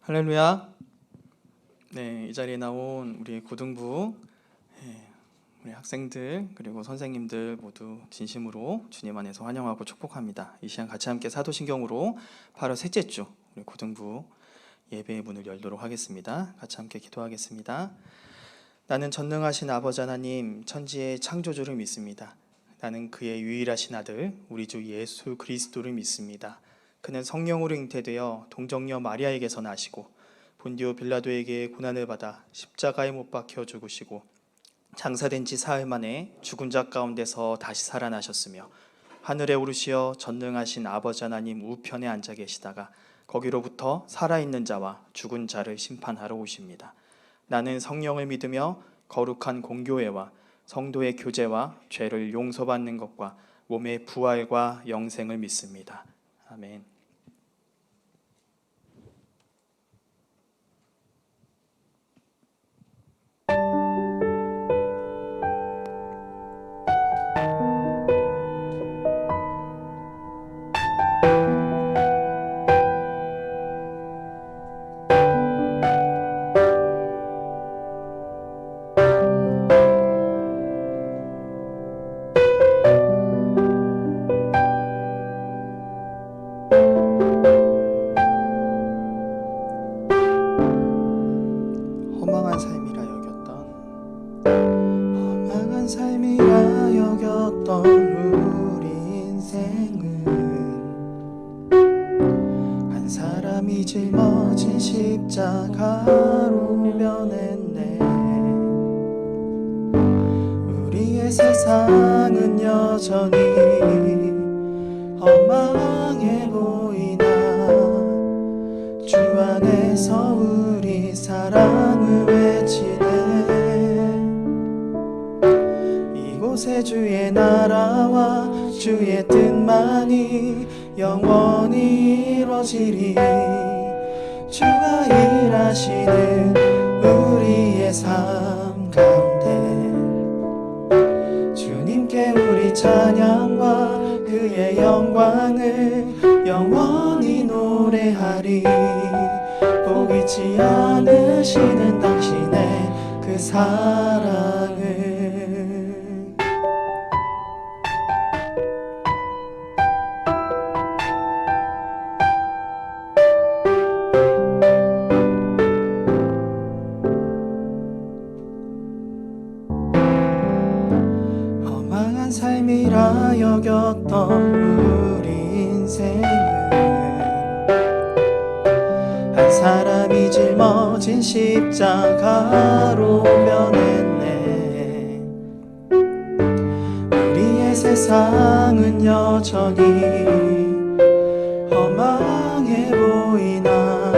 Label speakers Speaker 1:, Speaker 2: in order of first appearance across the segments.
Speaker 1: 할렐루야. 네, 이 자리에 나온 우리 고등부 우리 학생들 그리고 선생님들 모두 진심으로 주님 안에서 환영하고 축복합니다. 이 시간 같이 함께 사도신경으로 8월 셋째 주 우리 고등부 예배의 문을 열도록 하겠습니다. 같이 함께 기도하겠습니다. 나는 전능하신 아버지 하나님 천지의 창조주를 믿습니다. 나는 그의 유일하신 아들 우리 주 예수 그리스도를 믿습니다. 그는 성령으로 잉태되어 동정녀 마리아에게서 나시고 본디오 빌라도에게 고난을 받아 십자가에 못 박혀 죽으시고 장사된 지 사흘 만에 죽은 자 가운데서 다시 살아나셨으며 하늘에 오르시어 전능하신 아버지 하나님 우편에 앉아 계시다가 거기로부터 살아있는 자와 죽은 자를 심판하러 오십니다. 나는 성령을 믿으며 거룩한 공교회와 성도의 교제와 죄를 용서받는 것과 몸의 부활과 영생을 믿습니다. 아멘. 허망한 삶이라 여겼던 우리 인생은 한 사람이 짊어진 십자가로 변했네. 우리의 세상은 여전히 허망해 보이나 주 안에서 우리 사랑을 외치네. 이곳에 주의 나라와 주의 뜻만이 영원히 이루어지리. 주가 일하시는 우리의 삶 가운데 주님께 우리 찬양과 그의 영광을 영원히 노래하리. 포기치 않으시는 당신의 그 사랑을. 허망한 삶이라 여겼던 우리 인생은 한 사람이 짊어진 십자가로 변했네. 우리의 세상은 여전히 허망해 보이나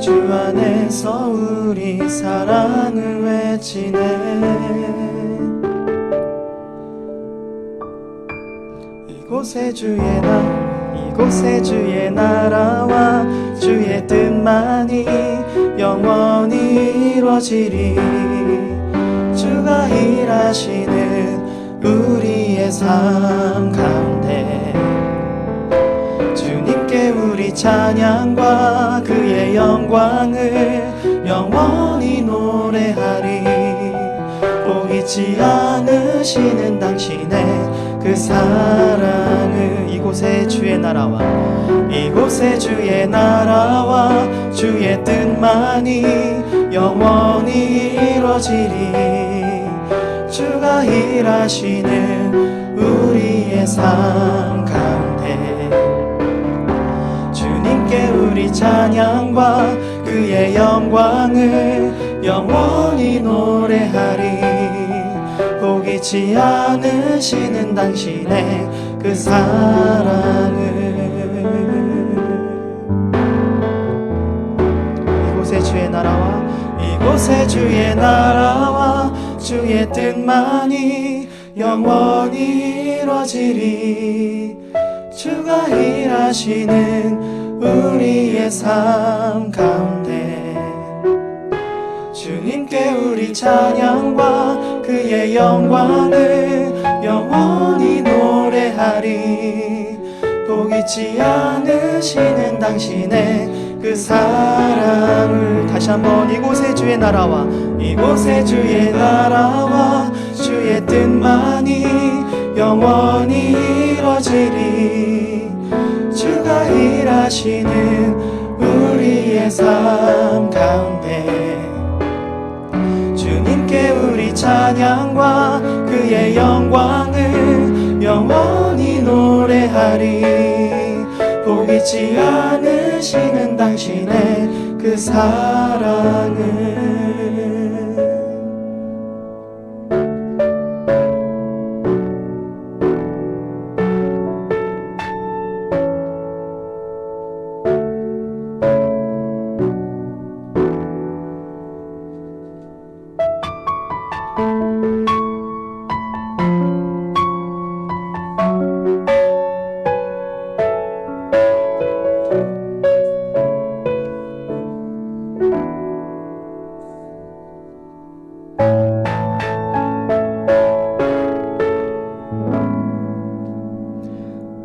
Speaker 1: 주 안에서 우리 사랑을 외치네. 이곳에 주의 나라와 주의 뜻만이 영원히 이루어지리. 주가 일하시는 우리의 삶 가운데 주님께 우리 찬양과 그의 영광을 영원히 노래하리. 포기치 않으시는 당신의 그 사랑을. 이곳에 주의 나라와 주의 뜻만이 영원히 이루어지리. 주가 일하시는 우리의 삶 가운데 주님께 우리 찬양과 그의 영광을 영원히 노래하리. 포기치 않으시는 당신의 그 사랑을. 이곳에 주의 나라와 주의 뜻만이 영원히 이루어지리. 주가 일하시는 우리의 삶 가운데 주님께 우리 찬양과 그의 영광을 영원히 노래하리. 포기치 않으시는 당신의 그 사랑을. 다시 한번 이곳에 주의 나라와 이곳에 주의 나라와 주의 뜻만이 영원히 이루어지리. 주가 일하시는 우리의 삶 가운데 주님께 우리 찬양과 그의 영광을 영원히 노래하리. 보이지 않으시는 당신의 그 사랑을.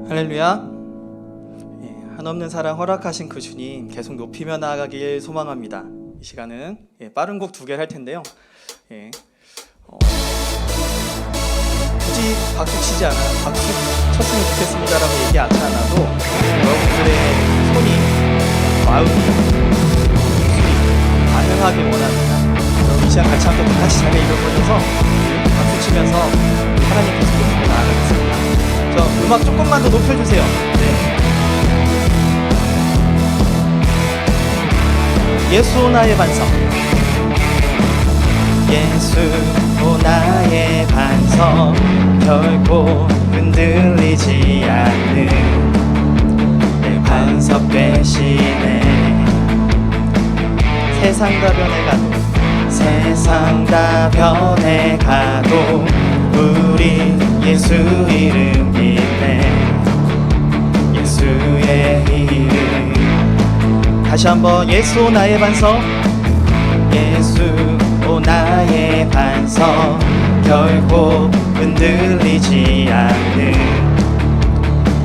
Speaker 1: 할렐루야. 한없는 사랑 허락하신 그 주님 계속 높이며 나아가길 소망합니다. 이 시간은 빠른 곡 2개를 할 텐데요. 굳이 박수 치지 않아요. 박수 쳤으면 좋겠습니다라고 얘기하지 않아도 여러분들의 손이, 마음이, 반응하길 원합니다. 여러분 이 시간 같이 함께 같이 자리에 일어서셔서 박수 치면서 하나님 계속 높이며 나아가겠습니다. 음악 조금만 더 높여주세요. 예수 나의 반석. 예수 나의 반석 결코 흔들리지 않는 내 반석 되시네. 세상 다 변해가도 세상 다 변해가도 우리 예수 이름 믿네. 예수의 이름. 다시 한번 예수 나의 반석. 예수 나의 반석 결코 흔들리지 않는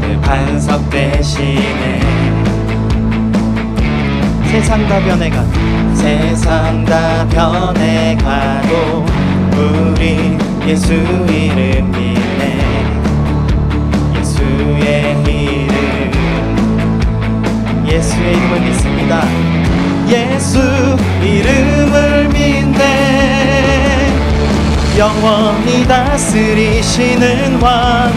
Speaker 1: 그 반석 되시네. 세상 다 변해가도 세상 다 변해가도 우리 예수 이름 믿네. 예수의 이름. 예수의 이름을 믿습니다. 예수 이름을 믿네. 영원히 다스리시는 왕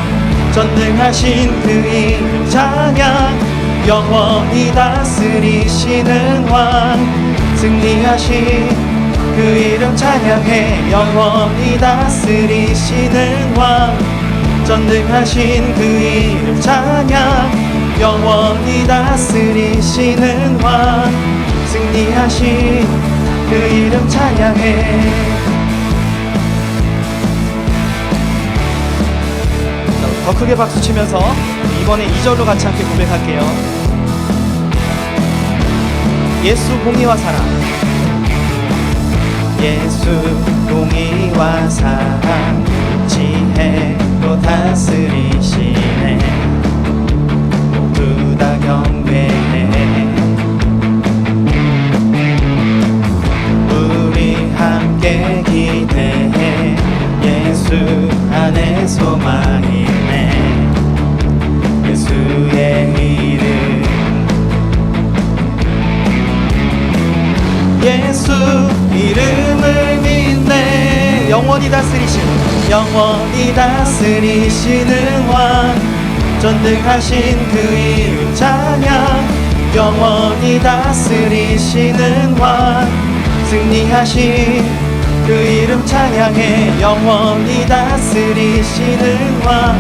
Speaker 1: 전능하신 그 이름 찬양. 영원히 다스리시는 왕 승리하신 그 이름 찬양해. 영원히 다스리시는 왕 전능하신 그 이름 찬양. 영원히 다스리시는 왕 승리하신 그 이름 찬양해. 더 크게 박수 치면서 이번에 2절로 같이 함께 고백할게요. 예수 공의와 사랑. 예수 공의와 사랑 지혜로 다스리시네. 모두 다 경배해. 우리 함께 기대해. 예수 안에 소망이 있네. 예수의 이름. 예수 이름을 믿네. 영원히 다스리시는 왕 전능하신 그 이름 찬양. 영원히 다스리시는 왕 승리하신 그 이름 찬양해. 영원히 다스리시는 왕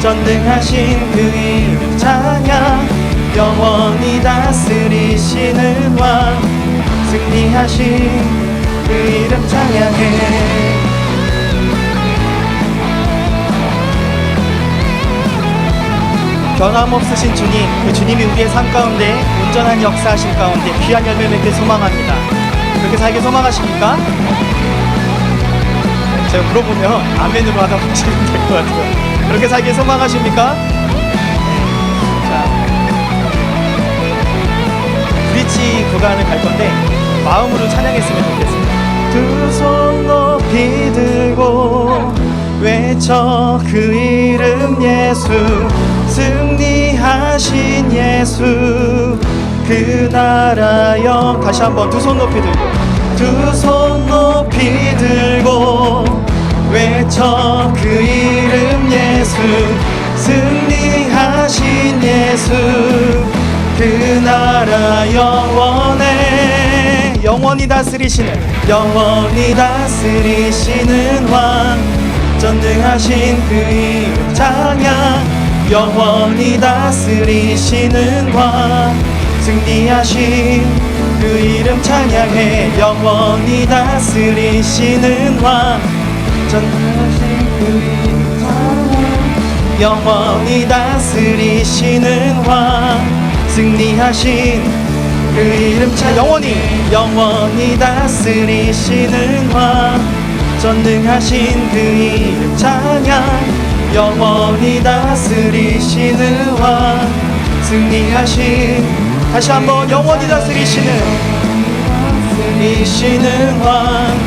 Speaker 1: 전능하신 그 이름 찬양. 영원히 다스리시는 왕 승리하신 그 이름 찬양해. 변함없으신 주님, 그 주님이 우리의 삶 가운데 온전한 역사하실 가운데 귀한 열매 맺길 소망합니다. 그렇게 살길 소망하십니까? 제가 물어보면 아멘으로 하다 보시면 될 것 같아요. 그렇게 살길 소망하십니까? 자, 우리 브릿지 구간을 갈 건데 마음으로 찬양했으면 좋겠습니다. 두 손 높이 들고 외쳐 그 이름 예수, 승리하신 예수, 그 나라여. 다시 한번 두 손 높이 들고, 두 손 높이 들고 외쳐 그 이름 예수, 승리하신 예수, 그 나라 영원해. 영원히 다스리시는, 영원히 다스리시는 왕, 전능하신 그 이름 찬양. 영원히 다스리시는 왕, 승리하신 그 이름 찬양해. 영원히 다스리시는 왕, 전능하신 그 이름 찬양. 영원히 다스리시는 왕, 승리하신 그 이름 찬양. 영원히 다스리시는 왕, 전능하신 그 이름 찬양. 영원히 다스리시는 왕, 승리하신. 다시 한번 영원히 다스리시는 왕,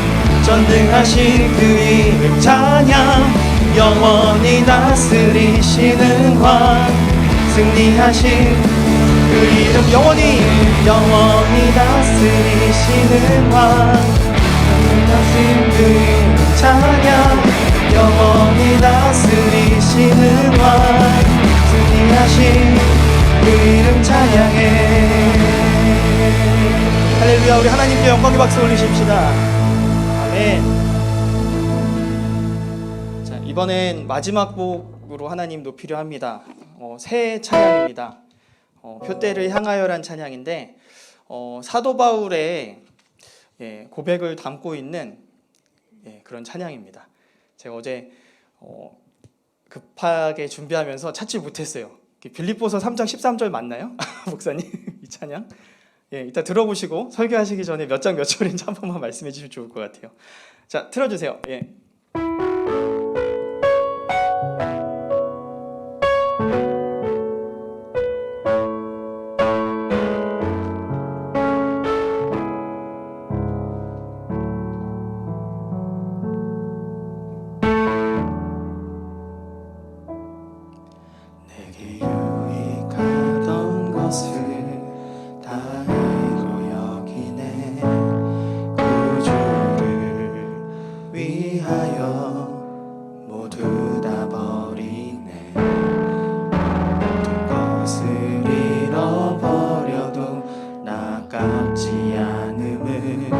Speaker 1: 전능하신 그 이름 찬양. 영원히 다스리시는 왕, 승리하신 그 이름. 영원히 다스리시는 왕, 전능하신 그 이름 찬양. 영원히 다스리시는 왕, 승리하신 그 이름 찬양해. 할렐루야. 우리 하나님께 영광의 박수 올리십시다. 아멘. 자, 이번엔 마지막 곡으로 하나님 높이려 합니다. 새 찬양입니다. 표대를 향하여란 찬양인데, 사도 바울의 고백을 담고 있는 그런 찬양입니다. 제가 어제 급하게 준비하면서 찾지 못했어요. 빌립보서 3장 13절 맞나요? 목사님, 이 찬양? 이따 들어보시고 설교하시기 전에 몇 장 몇 절인지 한 번만 말씀해 주시면 좋을 것 같아요. 자, 틀어주세요.
Speaker 2: 내게 유익하던 것을 다 해로 여기네. 구주를 위하여 모두 다 버리네. 모든 것을 잃어버려도 나깝지 않음을,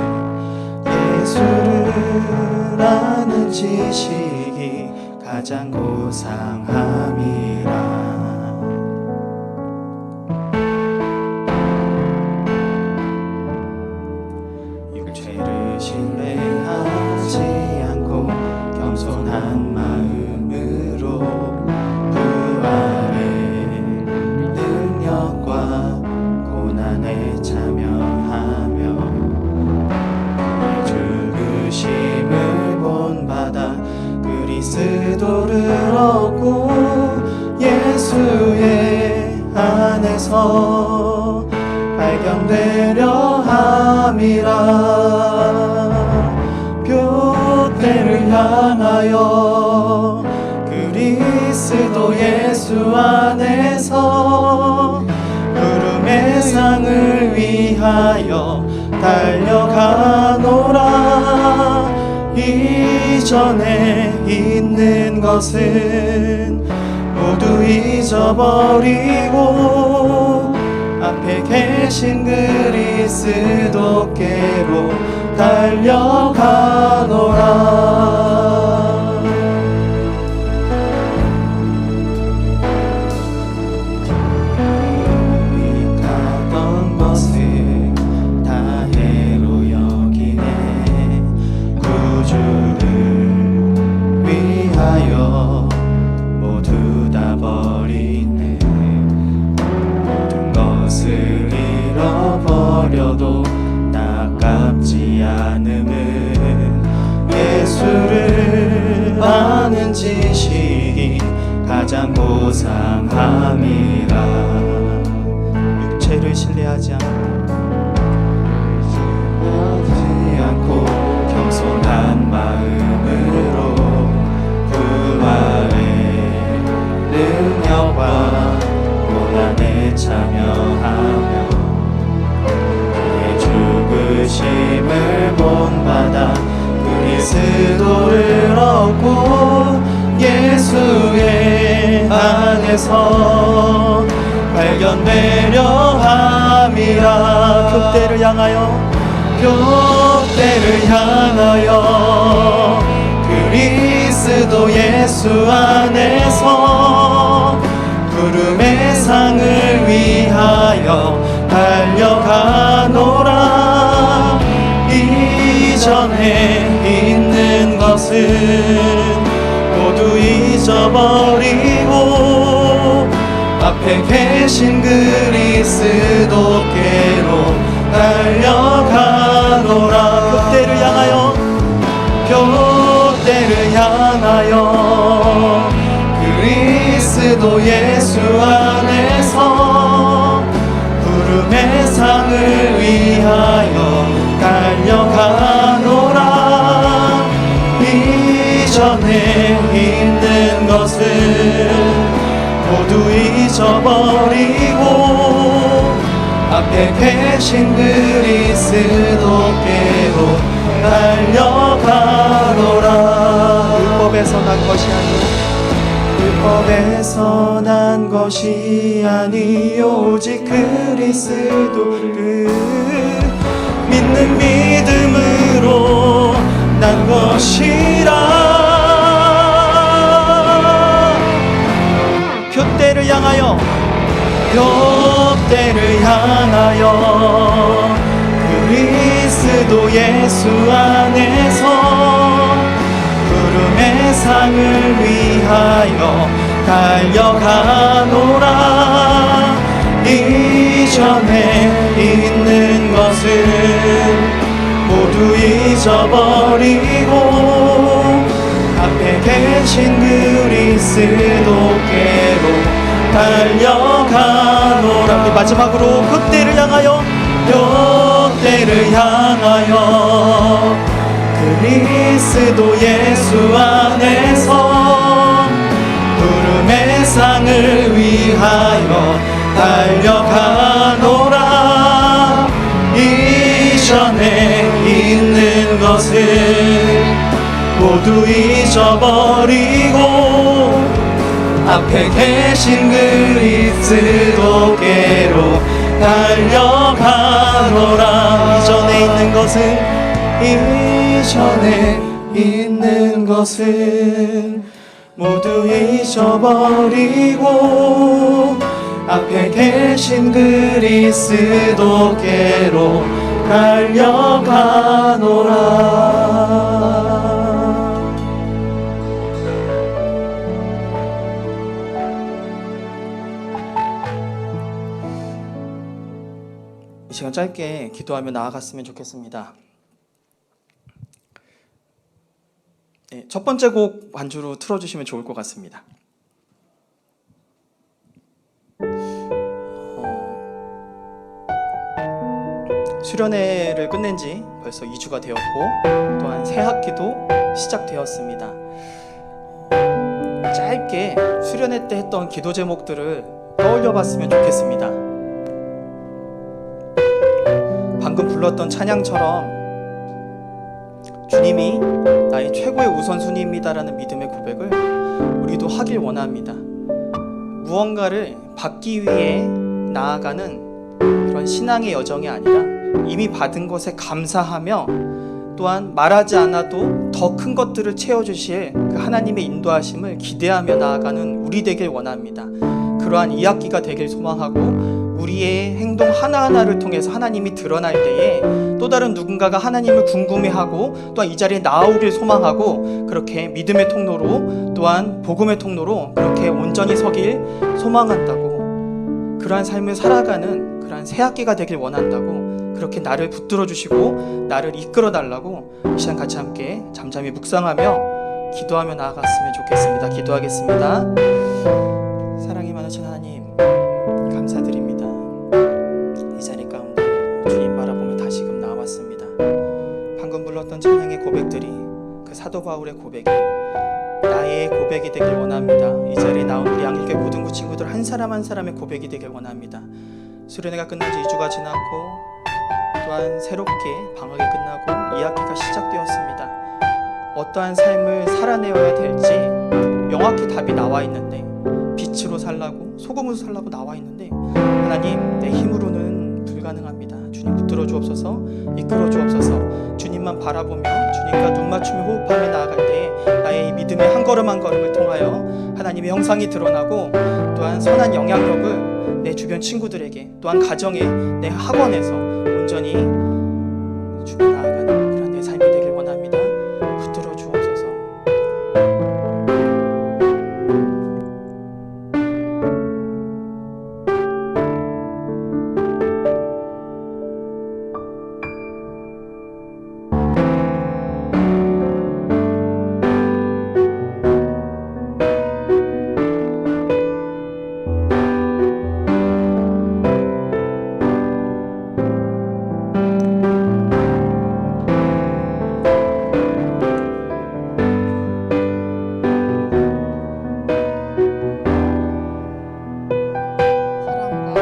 Speaker 2: 예수를 아는 지식이 가장 고상함이라. 육체를 신뢰하지 않고 겸손한 마음으로 부활의 능력과 고난에 참여하며 그의 죽으심을 본받아 그리스도를 얻고 예수의 안에서 발견되려 함이라. 표대를 향하여 그리스도 예수 안에서 구름의 상을 위하여 달려가노라. 이전에 있는 것은 모두 잊어버리고 앞에 계신 그리스도께로 달려가노라. 유익하던 것을 다 해로 여기네. 구주를 위하여 모두 다 버리네. 모든 것을 잃어버려도 나깝지 않음을, 예수를 아는 지식이 가장 고상함이라.
Speaker 1: 육체를 신뢰하지 않고
Speaker 2: 속에서 발견되려 함이라.
Speaker 1: 표대를 향하여
Speaker 2: 표대를 향하여 그리스도 예수 안에서 부름의 상을 위하여 달려가노라. 이전에 있는 것은 모두 잊어버리고 앞에 계신 그리스도께로 달려가노라.
Speaker 1: 표대를 향하여
Speaker 2: 표대를 향하여 그리스도 예수 안에서 부름의 상을 위하여 달려가노라. 이전에 있는 것은 모두 잊어버리고 앞에 계신 그리스도께로 달려가노라.
Speaker 1: 율법에서 난 것이 아니오
Speaker 2: 율법에서 난 것이 아니요 오직 그리스도를 믿는 믿음으로 난 것이라.
Speaker 1: 표대를 향하여
Speaker 2: 표대를 향하여 그리스도 예수 안에서 부름의 상을 위하여 달려가노라. 이전에 있는 것은 모두 잊어버리고 앞에 계신 그리스도께로 달려가노라.
Speaker 1: 우리 마지막으로 표대를 향하여
Speaker 2: 표대를 향하여 그리스도 예수 안에서 부름의 상을 위하여 달려가노라. 이전에 있는 것은 모두 잊어버리고 앞에 계신 그리스도께로 달려가노라.
Speaker 1: 이전에 있는 것은
Speaker 2: 이전에 있는 것은 모두 잊어버리고 앞에 계신 그리스도께로 달려가노라.
Speaker 1: 이 시간 짧게 기도하며 나아갔으면 좋겠습니다. 네, 첫 번째 곡 반주로 틀어주시면 좋을 것 같습니다. 수련회를 끝낸 지 벌써 2주가 되었고 또한 새 학기도 시작되었습니다. 짧게 수련회 때 했던 기도 제목들을 떠올려 봤으면 좋겠습니다. 방금 불렀던 찬양처럼 주님이 나의 최고의 우선순위입니다라는 믿음의 고백을 우리도 하길 원합니다. 무언가를 받기 위해 나아가는 그런 신앙의 여정이 아니라 이미 받은 것에 감사하며 또한 말하지 않아도 더 큰 것들을 채워주실 그 하나님의 인도하심을 기대하며 나아가는 우리 되길 원합니다. 그러한 2학기가 되길 소망하고 우리의 행동 하나하나를 통해서 하나님이 드러날 때에 또 다른 누군가가 하나님을 궁금해하고 또한 이 자리에 나오길 소망하고 그렇게 믿음의 통로로 또한 복음의 통로로 그렇게 온전히 서길 소망한다고, 그러한 삶을 살아가는 그러한 새 학기가 되길 원한다고, 그렇게 나를 붙들어 주시고 나를 이끌어 달라고 이 시간 같이 함께 잠잠히 묵상하며 기도하며 나아갔으면 좋겠습니다. 기도하겠습니다. 사랑이 많으신 하나님, 감사드립니다. 이 자리 가운데 주님 바라보며 다시금 나왔습니다. 방금 불렀던 찬양의 고백들이 그 사도 바울의 고백이 나의 고백이 되길 원합니다. 이 자리에 나온 우리 양일교 고등부 친구들 한 사람 한 사람의 고백이 되길 원합니다. 수련회가 끝난 지 2주가 지났고 또한 새롭게 방학이 끝나고 2학기가 시작되었습니다. 어떠한 삶을 살아내어야 될지 명확히 답이 나와 있는데 빛으로 살라고 소금으로 살라고 나와 있는데 하나님 내 힘으로는 불가능합니다. 주님 붙들어 주옵소서, 이끌어 주옵소서. 주님만 바라보며 주님과 눈 맞추며 호흡하며 나아갈 때 나의 이 믿음의 한 걸음 한 걸음을 통하여 하나님의 형상이 드러나고 또한 선한 영향력을 내 주변 친구들에게 또한 가정에 내 학원에서 온전히 주님 나아가는 그런 내 삶이 되길 원합니다. 붙들어 주옵소서.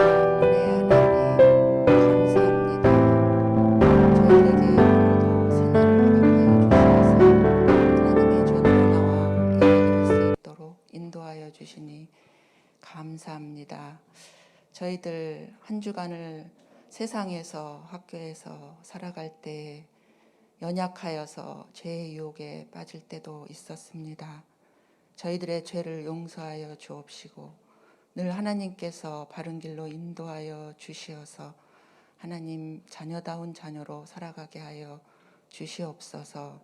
Speaker 3: 사랑과 은혜의 하나님 감사합니다. 저희들에게 오늘도 새날을 허락하여 주시면서 하나님의 전으로 나와 예배드릴 수 있도록 인도하여 주시니 감사합니다. 저희들 한 주간을 세상에서 학교에서 살아갈 때 연약하여서 죄의 유혹에 빠질 때도 있었습니다. 저희들의 죄를 용서하여 주옵시고 늘 하나님께서 바른 길로 인도하여 주시어서 하나님 자녀다운 자녀로 살아가게 하여 주시옵소서.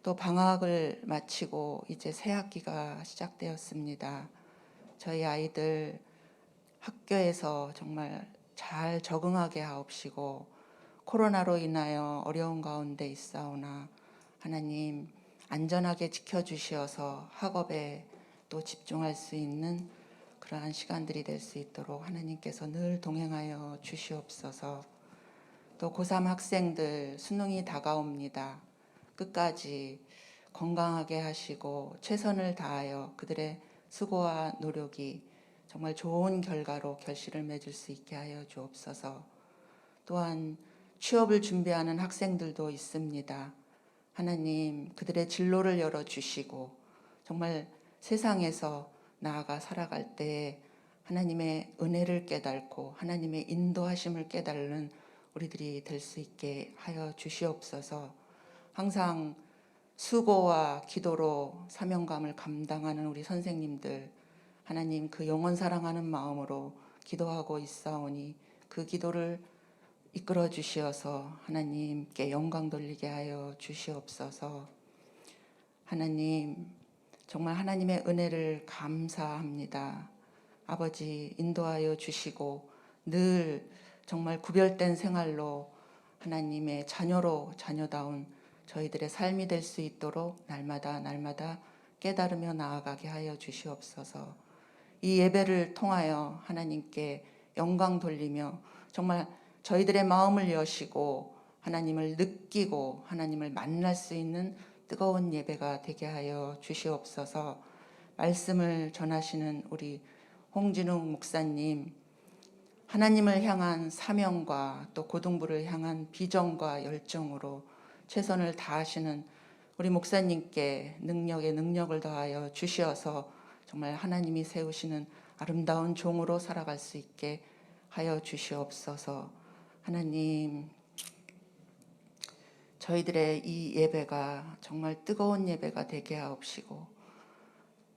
Speaker 3: 또 방학을 마치고 이제 새 학기가 시작되었습니다. 저희 아이들 학교에서 정말 잘 적응하게 하옵시고 코로나로 인하여 어려운 가운데 있사오나 하나님 안전하게 지켜주시어서 학업에 또 집중할 수 있는 그러한 시간들이 될 수 있도록 하나님께서 늘 동행하여 주시옵소서. 또 고3 학생들 수능이 다가옵니다. 끝까지 건강하게 하시고 최선을 다하여 그들의 수고와 노력이 정말 좋은 결과로 결실을 맺을 수 있게 하여 주옵소서. 또한 취업을 준비하는 학생들도 있습니다. 하나님 그들의 진로를 열어주시고 정말 세상에서 나아가 살아갈 때 하나님의 은혜를 깨닫고 하나님의 인도하심을 깨달는 우리들이 될 수 있게 하여 주시옵소서. 항상 수고와 기도로 사명감을 감당하는 우리 선생님들 하나님 그 영혼 사랑하는 마음으로 기도하고 있사오니 그 기도를 이끌어 주시어서 하나님께 영광 돌리게 하여 주시옵소서. 하나님 정말 하나님의 은혜를 감사합니다. 아버지 인도하여 주시고 늘 정말 구별된 생활로 하나님의 자녀로 자녀다운 저희들의 삶이 될 수 있도록 날마다 깨달으며 나아가게 하여 주시옵소서. 이 예배를 통하여 하나님께 영광 돌리며 정말 저희들의 마음을 여시고 하나님을 느끼고 하나님을 만날 수 있는 뜨거운 예배가 되게 하여 주시옵소서. 말씀을 전하시는 우리 홍진웅 목사님 하나님을 향한 사명과 또 고등부를 향한 비전과 열정으로 최선을 다하시는 우리 목사님께 능력에 능력을 더하여 주시어서 정말 하나님이 세우시는 아름다운 종으로 살아갈 수 있게 하여 주시옵소서. 하나님 저희들의 이 예배가 정말 뜨거운 예배가 되게 하옵시고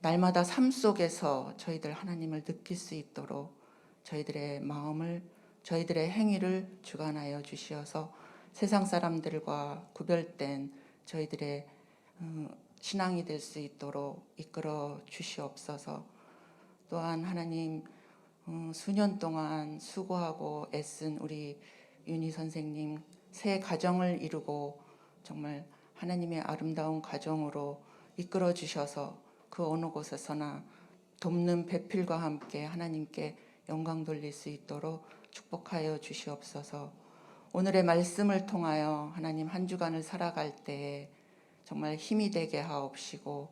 Speaker 3: 날마다 삶 속에서 저희들 하나님을 느낄 수 있도록 저희들의 마음을 저희들의 행위를 주관하여 주시어서 세상 사람들과 구별된 저희들의 신앙이 될 수 있도록 이끌어 주시옵소서. 또한 하나님 수년 동안 수고하고 애쓴 우리 윤희 선생님 새 가정을 이루고 정말 하나님의 아름다운 가정으로 이끌어 주셔서 그 어느 곳에서나 돕는 배필과 함께 하나님께 영광 돌릴 수 있도록 축복하여 주시옵소서. 오늘의 말씀을 통하여 하나님 한 주간을 살아갈 때 정말 힘이 되게 하옵시고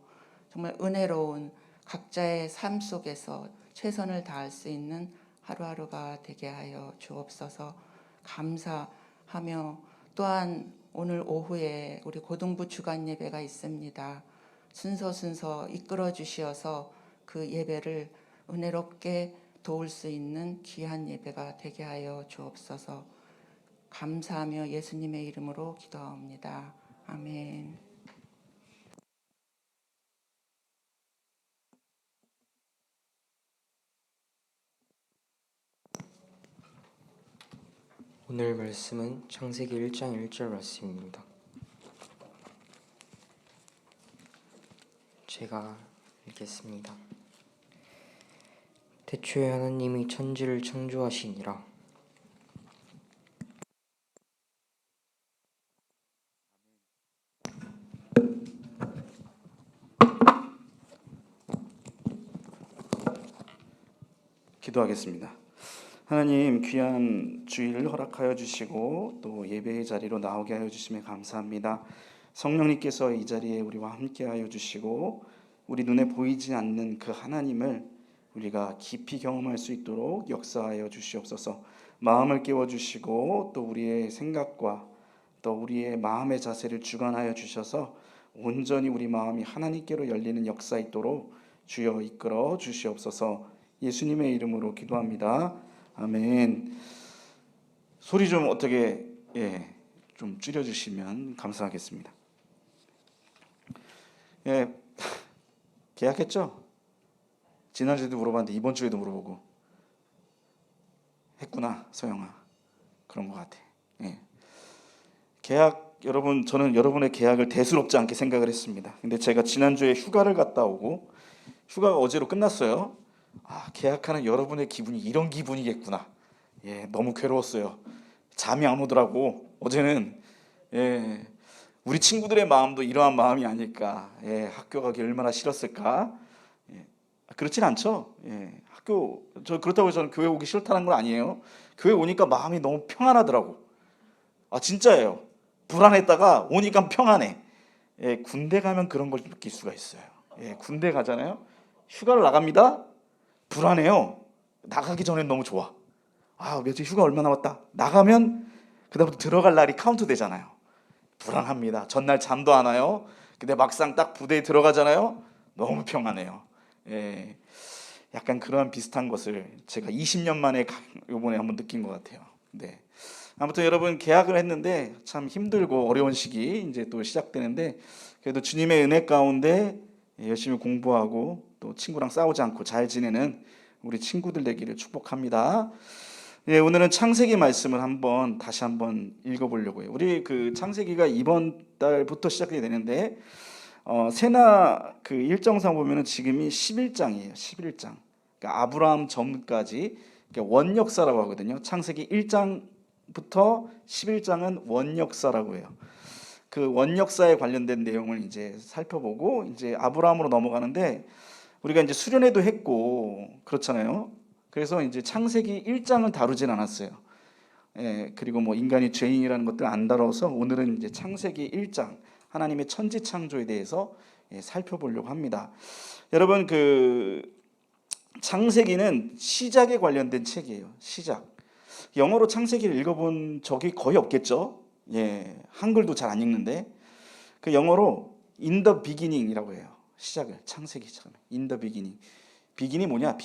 Speaker 3: 정말 은혜로운 각자의 삶 속에서 최선을 다할 수 있는 하루하루가 되게 하여 주옵소서. 감사하며 또한 오늘 오후에 우리 고등부 주간 예배가 있습니다. 순서 이끌어 주시어서 그 예배를 은혜롭게 도울 수 있는 귀한 예배가 되게 하여 주옵소서. 감사하며 예수님의 이름으로 기도합니다. 아멘.
Speaker 4: 오늘 말씀은 창세기 1장 1절 말씀입니다. 제가 읽겠습니다. 태초에 하나님이 천지를 창조하시니라.
Speaker 2: 기도하겠습니다. 하나님, 귀한 주일을 허락하여 주시고 또 예배의 자리로 나오게 하여 주심에 감사합니다. 성령님께서 이 자리에 우리와 함께 하여 주시고 우리 눈에 보이지 않는 그 하나님을 우리가 깊이 경험할 수 있도록 역사하여 주시옵소서. 마음을 깨워주시고 또 우리의 생각과 또 우리의 마음의 자세를 주관하여 주셔서 온전히 우리 마음이 하나님께로 열리는 역사 있도록 주여 이끌어 주시옵소서. 예수님의 이름으로 기도합니다. 아멘. 소리 좀 어떻게 좀 줄여주시면 감사하겠습니다. 계약했죠? 지난주에도 물어봤는데 이번 주에도 물어보고 했구나. 서영아, 그런 것 같아. 계약, 여러분, 저는 여러분의 계약을 대수롭지 않게 생각을 했습니다. 근데 제가 지난주에 휴가를 갔다 오고 휴가가 어제로 끝났어요. 계약하는 여러분의 기분이 이런 기분이겠구나. 너무 괴로웠어요. 잠이 안 오더라고. 어제는 우리 친구들의 마음도 이러한 마음이 아닐까. 학교 가기 얼마나 싫었을까. 그렇진 않죠. 그렇다고 해서 저는 교회 오기 싫다는 건 아니에요. 교회 오니까 마음이 너무 평안하더라고. 진짜예요. 불안했다가 오니까 평안해. 군대 가면 그런 걸 느낄 수가 있어요. 군대 가잖아요. 휴가를 나갑니다. 불안해요. 나가기 전엔 너무 좋아. 며칠 휴가 얼마 남았다. 나가면 그다음부터 들어갈 날이 카운트 되잖아요. 불안합니다. 전날 잠도 안 와요. 근데 막상 딱 부대에 들어가잖아요. 너무 평안해요. 약간 그러한 비슷한 것을 제가 20년 만에 이번에 한번 느낀 것 같아요. 아무튼 여러분, 계약을 했는데 참 힘들고 어려운 시기 이제 또 시작되는데 그래도 주님의 은혜 가운데 열심히 공부하고 또 친구랑 싸우지 않고 잘 지내는 우리 친구들 되기를 축복합니다. 오늘은 창세기 말씀을 다시 한번 읽어보려고 해요. 우리 그 창세기가 이번 달부터 시작이 되는데 세나 그 일정상 보면은 지금이 11장이에요. 11장. 그러니까 아브라함 전까지 원역사라고 하거든요. 창세기 1장부터 11장은 원역사라고 해요. 그 원역사에 관련된 내용을 이제 살펴보고 이제 아브라함으로 넘어가는데 우리가 이제 수련회도 했고 그렇잖아요. 그래서 이제 창세기 1장을 다루진 않았어요. 그리고 뭐 인간이 죄인이라는 것들 안 다뤄서 오늘은 이제 창세기 1장 하나님의 천지 창조에 대해서 살펴보려고 합니다. 여러분, 그 창세기는 시작에 관련된 책이에요. 시작. 영어로 창세기를 읽어본 적이 거의 없겠죠. 한글도 잘 안 읽는데 그 영어로 in the beginning이라고 해요. 시작을 창세기처럼 in the beginning. 비긴이 뭐냐?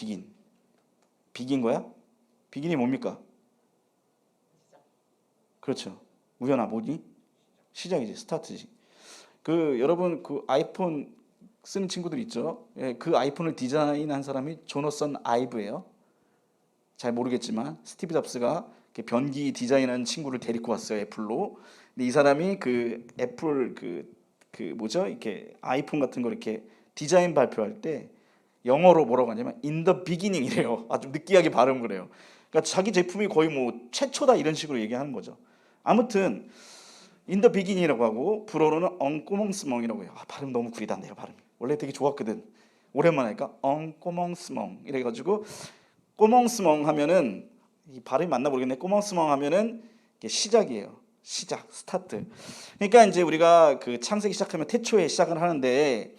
Speaker 2: 비긴 거야? 비긴이 뭡니까? 그렇죠. 우연아, 뭐니? 시작이지, 스타트지. 여러분 그 아이폰 쓰는 친구들 있죠? 그 아이폰을 디자인한 사람이 조너선 아이브예요. 잘 모르겠지만 스티브 잡스가 변기 디자인하는 친구를 데리고 왔어요, 애플로. 근데 이 사람이 그 애플 뭐죠? 이렇게 아이폰 같은 거 이렇게 디자인 발표할 때 영어로 뭐라고 하냐면 in the beginning이래요. 아주 느끼하게 발음을 해요. 그러니까 자기 제품이 거의 뭐 최초다 이런 식으로 얘기하는 거죠. 아무튼 in the beginning이라고 하고 불어로는 엉꼬멍스멍이라고 해요. 발음 너무 구리다 내가 발음이. 원래 되게 좋았거든. 오랜만에 하니까 엉꼬멍스멍 이래가지고 꼬멍스멍 하면은 이 발음이 맞나 모르겠네. 꼬멍스멍 하면은 이게 시작이에요. 시작, 스타트. 그러니까 이제 우리가 그 창세기 시작하면 태초에 시작을 하는데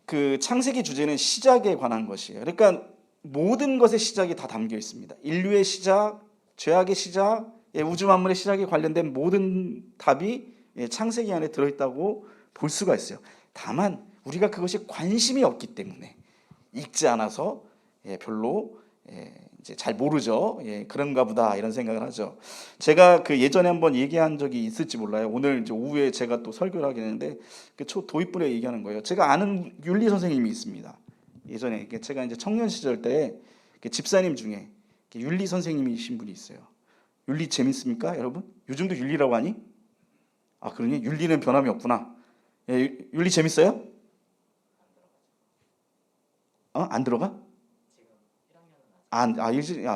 Speaker 2: 그 창세기 주제는 시작에 관한 것이에요. 그러니까 모든 것의 시작이 다 담겨 있습니다. 인류의 시작, 죄악의 시작, 우주 만물의 시작에 관련된 모든 답이 창세기 안에 들어있다고 볼 수가 있어요. 다만 우리가 그것이 관심이 없기 때문에 읽지 않아서 별로 이제 잘 모르죠. 그런가 보다 이런 생각을 하죠. 제가 그 예전에 한번 얘기한 적이 있을지 몰라요. 오늘 이제 오후에 제가 또 설교를 하게 되는데 그 도입부에 얘기하는 거예요. 제가 아는 윤리 선생님이 있습니다. 예전에 제가 이제 청년 시절 때 집사님 중에 윤리 선생님이신 분이 있어요. 윤리 재밌습니까, 여러분? 요즘도 윤리라고 하니? 아, 그러니 윤리는 변함이 없구나. 윤리 재밌어요? 안 들어가?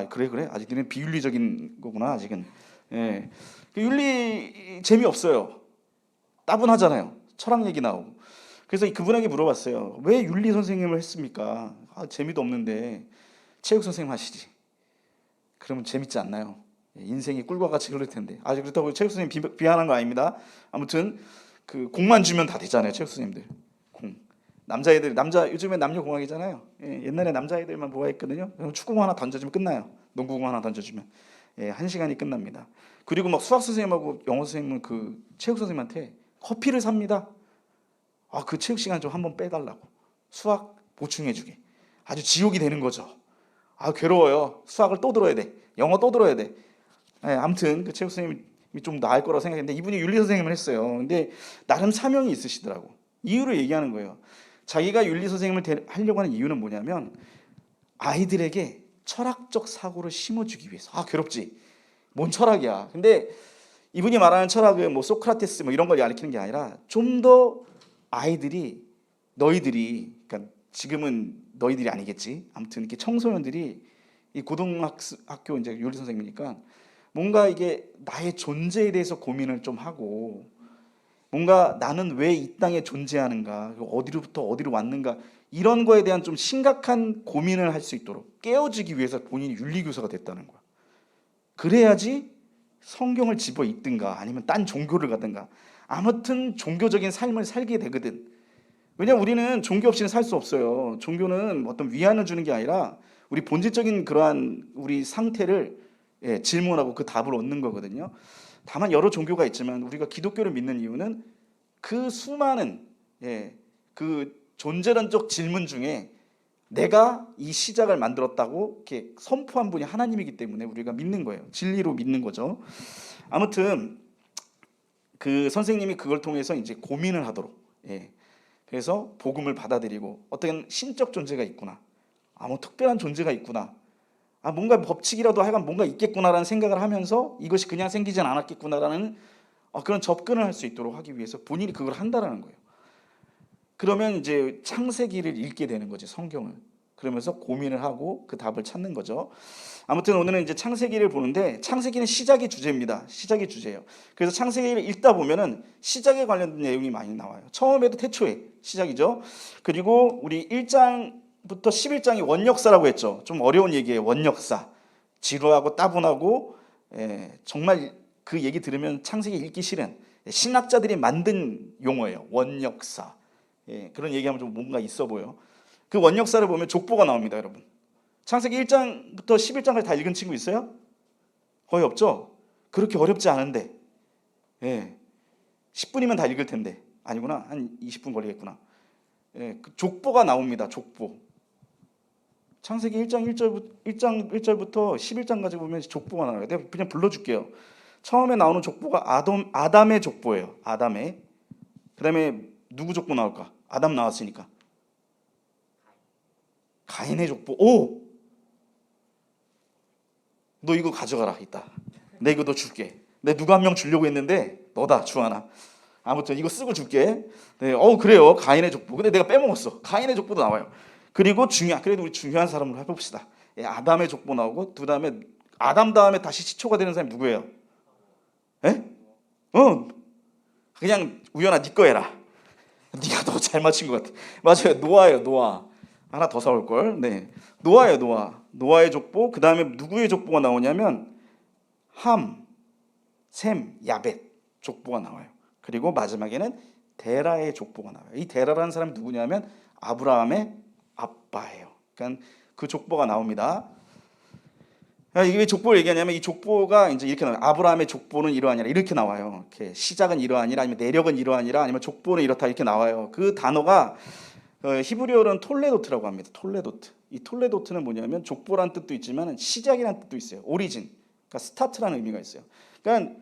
Speaker 2: 그래. 아직 너는 비윤리적인 거구나, 아직은. 그 윤리 재미없어요. 따분하잖아요. 철학 얘기 나오고. 그래서 그분에게 물어봤어요. 왜 윤리 선생님을 했습니까? 재미도 없는데 체육 선생님 하시지. 그러면 재밌지 않나요? 인생이 꿀과 같이 흐를 텐데. 그렇다고 체육 선생님 비하하는 거 아닙니다. 아무튼 그 공만 주면 다 되잖아요, 체육 선생님들. 공. 요즘에 남녀 공학이잖아요. 옛날에 남자애들만 모아있거든요. 축구공 하나 던져주면 끝나요. 농구공 하나 던져주면 1시간이 끝납니다. 그리고 막 수학 선생님하고 영어 선생님은 그 체육 선생님한테 커피를 삽니다. 그 체육 시간 좀 한번 빼달라고. 수학 보충해주게. 아주 지옥이 되는 거죠. 괴로워요. 수학을 또 들어야 돼. 영어 또 들어야 돼. 아무튼 그 체육 선생님이 좀 나을 거라고 생각했는데 이분이 윤리 선생님을 했어요. 근데 나름 사명이 있으시더라고. 이유를 얘기하는 거예요. 자기가 윤리 선생님을 하려고 하는 이유는 뭐냐면 아이들에게 철학적 사고를 심어주기 위해서. 괴롭지. 뭔 철학이야. 근데 이분이 말하는 철학은 뭐 소크라테스 뭐 이런 걸 가르치는 게 아니라 좀 더 아이들이 그러니까 지금은 너희들이 아니겠지. 아무튼 이렇게 청소년들이 이 고등학교 이제 윤리 선생님이니까 뭔가 이게 나의 존재에 대해서 고민을 좀 하고 뭔가 나는 왜 이 땅에 존재하는가, 어디로부터 어디로 왔는가 이런 거에 대한 좀 심각한 고민을 할 수 있도록 깨워주기 위해서 본인이 윤리교사가 됐다는 거야. 그래야지 성경을 집어 읽든가 아니면 딴 종교를 가든가 아무튼 종교적인 삶을 살게 되거든. 왜냐면 우리는 종교 없이는 살 수 없어요. 종교는 어떤 위안을 주는 게 아니라 우리 본질적인 그러한 우리 상태를 질문하고 그 답을 얻는 거거든요. 다만 여러 종교가 있지만 우리가 기독교를 믿는 이유는 그 수많은 그 존재론적 질문 중에 내가 이 시작을 만들었다고 이렇게 선포한 분이 하나님이기 때문에 우리가 믿는 거예요. 진리로 믿는 거죠. 아무튼 그 선생님이 그걸 통해서 이제 고민을 하도록 그래서 복음을 받아들이고 어떤 신적 존재가 있구나. 뭐 특별한 존재가 있구나. 뭔가 법칙이라도 하여간 뭔가 있겠구나라는 생각을 하면서 이것이 그냥 생기진 않았겠구나라는 그런 접근을 할 수 있도록 하기 위해서 본인이 그걸 한다라는 거예요. 그러면 이제 창세기를 읽게 되는 거지, 성경을. 그러면서 고민을 하고 그 답을 찾는 거죠. 아무튼 오늘은 이제 창세기를 보는데 창세기는 시작이 주제입니다. 시작이 주제예요. 그래서 창세기를 읽다 보면은 시작에 관련된 내용이 많이 나와요. 처음에도 태초에 시작이죠. 그리고 우리 1장부터 11장이 원역사라고 했죠. 좀 어려운 얘기예요. 원역사. 지루하고 따분하고 정말 그 얘기 들으면 창세기 읽기 싫은 신학자들이 만든 용어예요. 원역사. 그런 얘기하면 좀 뭔가 있어 보여. 그 원역사를 보면 족보가 나옵니다, 여러분. 창세기 1장부터 11장까지 다 읽은 친구 있어요? 거의 없죠? 그렇게 어렵지 않은데 10분이면 다 읽을 텐데 아니구나, 한 20분 걸리겠구나. 그 족보가 나옵니다. 족보. 창세기 1장 1절부터 11장까지 보면 족보가 나와요. 내가 그냥 불러줄게요. 처음에 나오는 족보가 아담의 족보예요. 아담의. 그 다음에 누구 족보 나올까? 아담 나왔으니까 가인의 족보. 오! 너 이거 가져가라. 이따 내 이거 너 줄게. 내 누가 한 명 주려고 했는데 너다, 주하나. 아무튼 이거 쓰고 줄게. 그래요. 가인의 족보. 근데 내가 빼먹었어. 가인의 족보도 나와요. 그리고 그래도 우리 중요한 사람으로 해봅시다. 아담의 족보 나오고 그 다음에 아담 다음에 다시 시초가 되는 사람이 누구예요? 그냥 우연아 네 거 해라. 네가 더 잘 맞힌 것 같아. 맞아요. 노아예요. 노아. 하나 더 사올 걸. 노아예요. 노아의 족보. 그 다음에 누구의 족보가 나오냐면 함, 셈, 야벳 족보가 나와요. 그리고 마지막에는 데라의 족보가 나와요. 이 데라라는 사람이 누구냐면 아브라함의 아빠예요. 그러니까 그 족보가 나옵니다. 이게 왜 족보를 얘기하냐면 이 족보가 이제 이렇게 나와요. 아브라함의 족보는 이러하니라 이렇게 나와요. 이렇게 시작은 이러하니라 아니면 내력은 이러하니라 아니면 족보는 이렇다 이렇게 나와요. 그 단어가 히브리어로는 톨레도트라고 합니다. 톨레도트. 이 톨레도트는 뭐냐면 족보란 뜻도 있지만 시작이란 뜻도 있어요. 오리진, 그러니까 스타트라는 의미가 있어요. 그러니까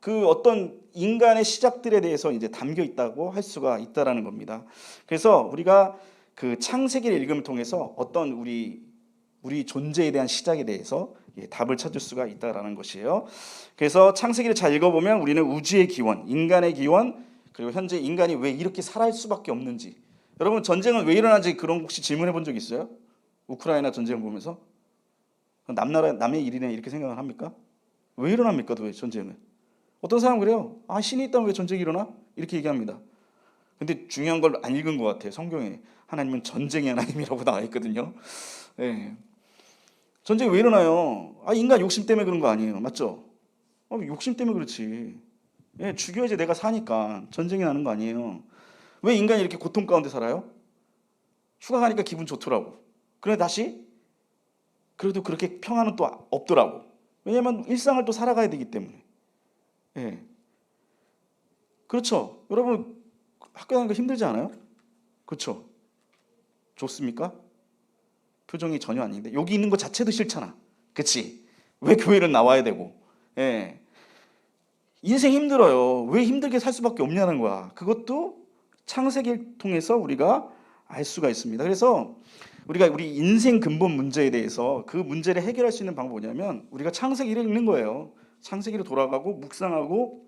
Speaker 2: 그 어떤 인간의 시작들에 대해서 이제 담겨 있다고 할 수가 있다라는 겁니다. 그래서 우리가 그 창세기를 읽음을 통해서 어떤 우리 존재에 대한 시작에 대해서 답을 찾을 수가 있다라는 것이에요. 그래서 창세기를 잘 읽어보면 우리는 우주의 기원, 인간의 기원, 그리고 현재 인간이 왜 이렇게 살아갈 수밖에 없는지. 여러분 전쟁은 왜 일어나는지 그런 혹시 질문해 본 적 있어요? 우크라이나 전쟁을 보면서 남나라 남의 일이네 이렇게 생각을 합니까? 왜 일어납니까 도대체 전쟁은? 어떤 사람은 그래요. 아 신이 있다면 왜 전쟁이 일어나? 이렇게 얘기합니다. 근데 중요한 걸 안 읽은 것 같아요. 성경에 하나님은 전쟁의 하나님이라고 나와 있거든요. 네. 전쟁이 왜 일어나요? 아 인간 욕심 때문에 그런 거 아니에요, 맞죠? 욕심 때문에 그렇지. 예, 죽여야지 내가 사니까 전쟁이 나는 거 아니에요. 왜 인간이 이렇게 고통 가운데 살아요? 휴가 가니까 기분 좋더라고. 그런데 다시 그래도 그렇게 평안은 또 없더라고. 왜냐하면 일상을 또 살아가야 되기 때문에. 예. 그렇죠. 여러분 학교 다니는 거 힘들지 않아요? 그렇죠. 좋습니까? 표정이 전혀 아닌데 여기 있는 거 자체도 싫잖아. 그렇지? 왜 교회를 나와야 되고? 예. 인생 힘들어요. 왜 힘들게 살 수밖에 없냐는 거야. 그것도 창세기를 통해서 우리가 알 수가 있습니다. 그래서 우리가 우리 인생 근본 문제에 대해서 그 문제를 해결할 수 있는 방법이 뭐냐면 우리가 창세기를 읽는 거예요. 창세기로 돌아가고 묵상하고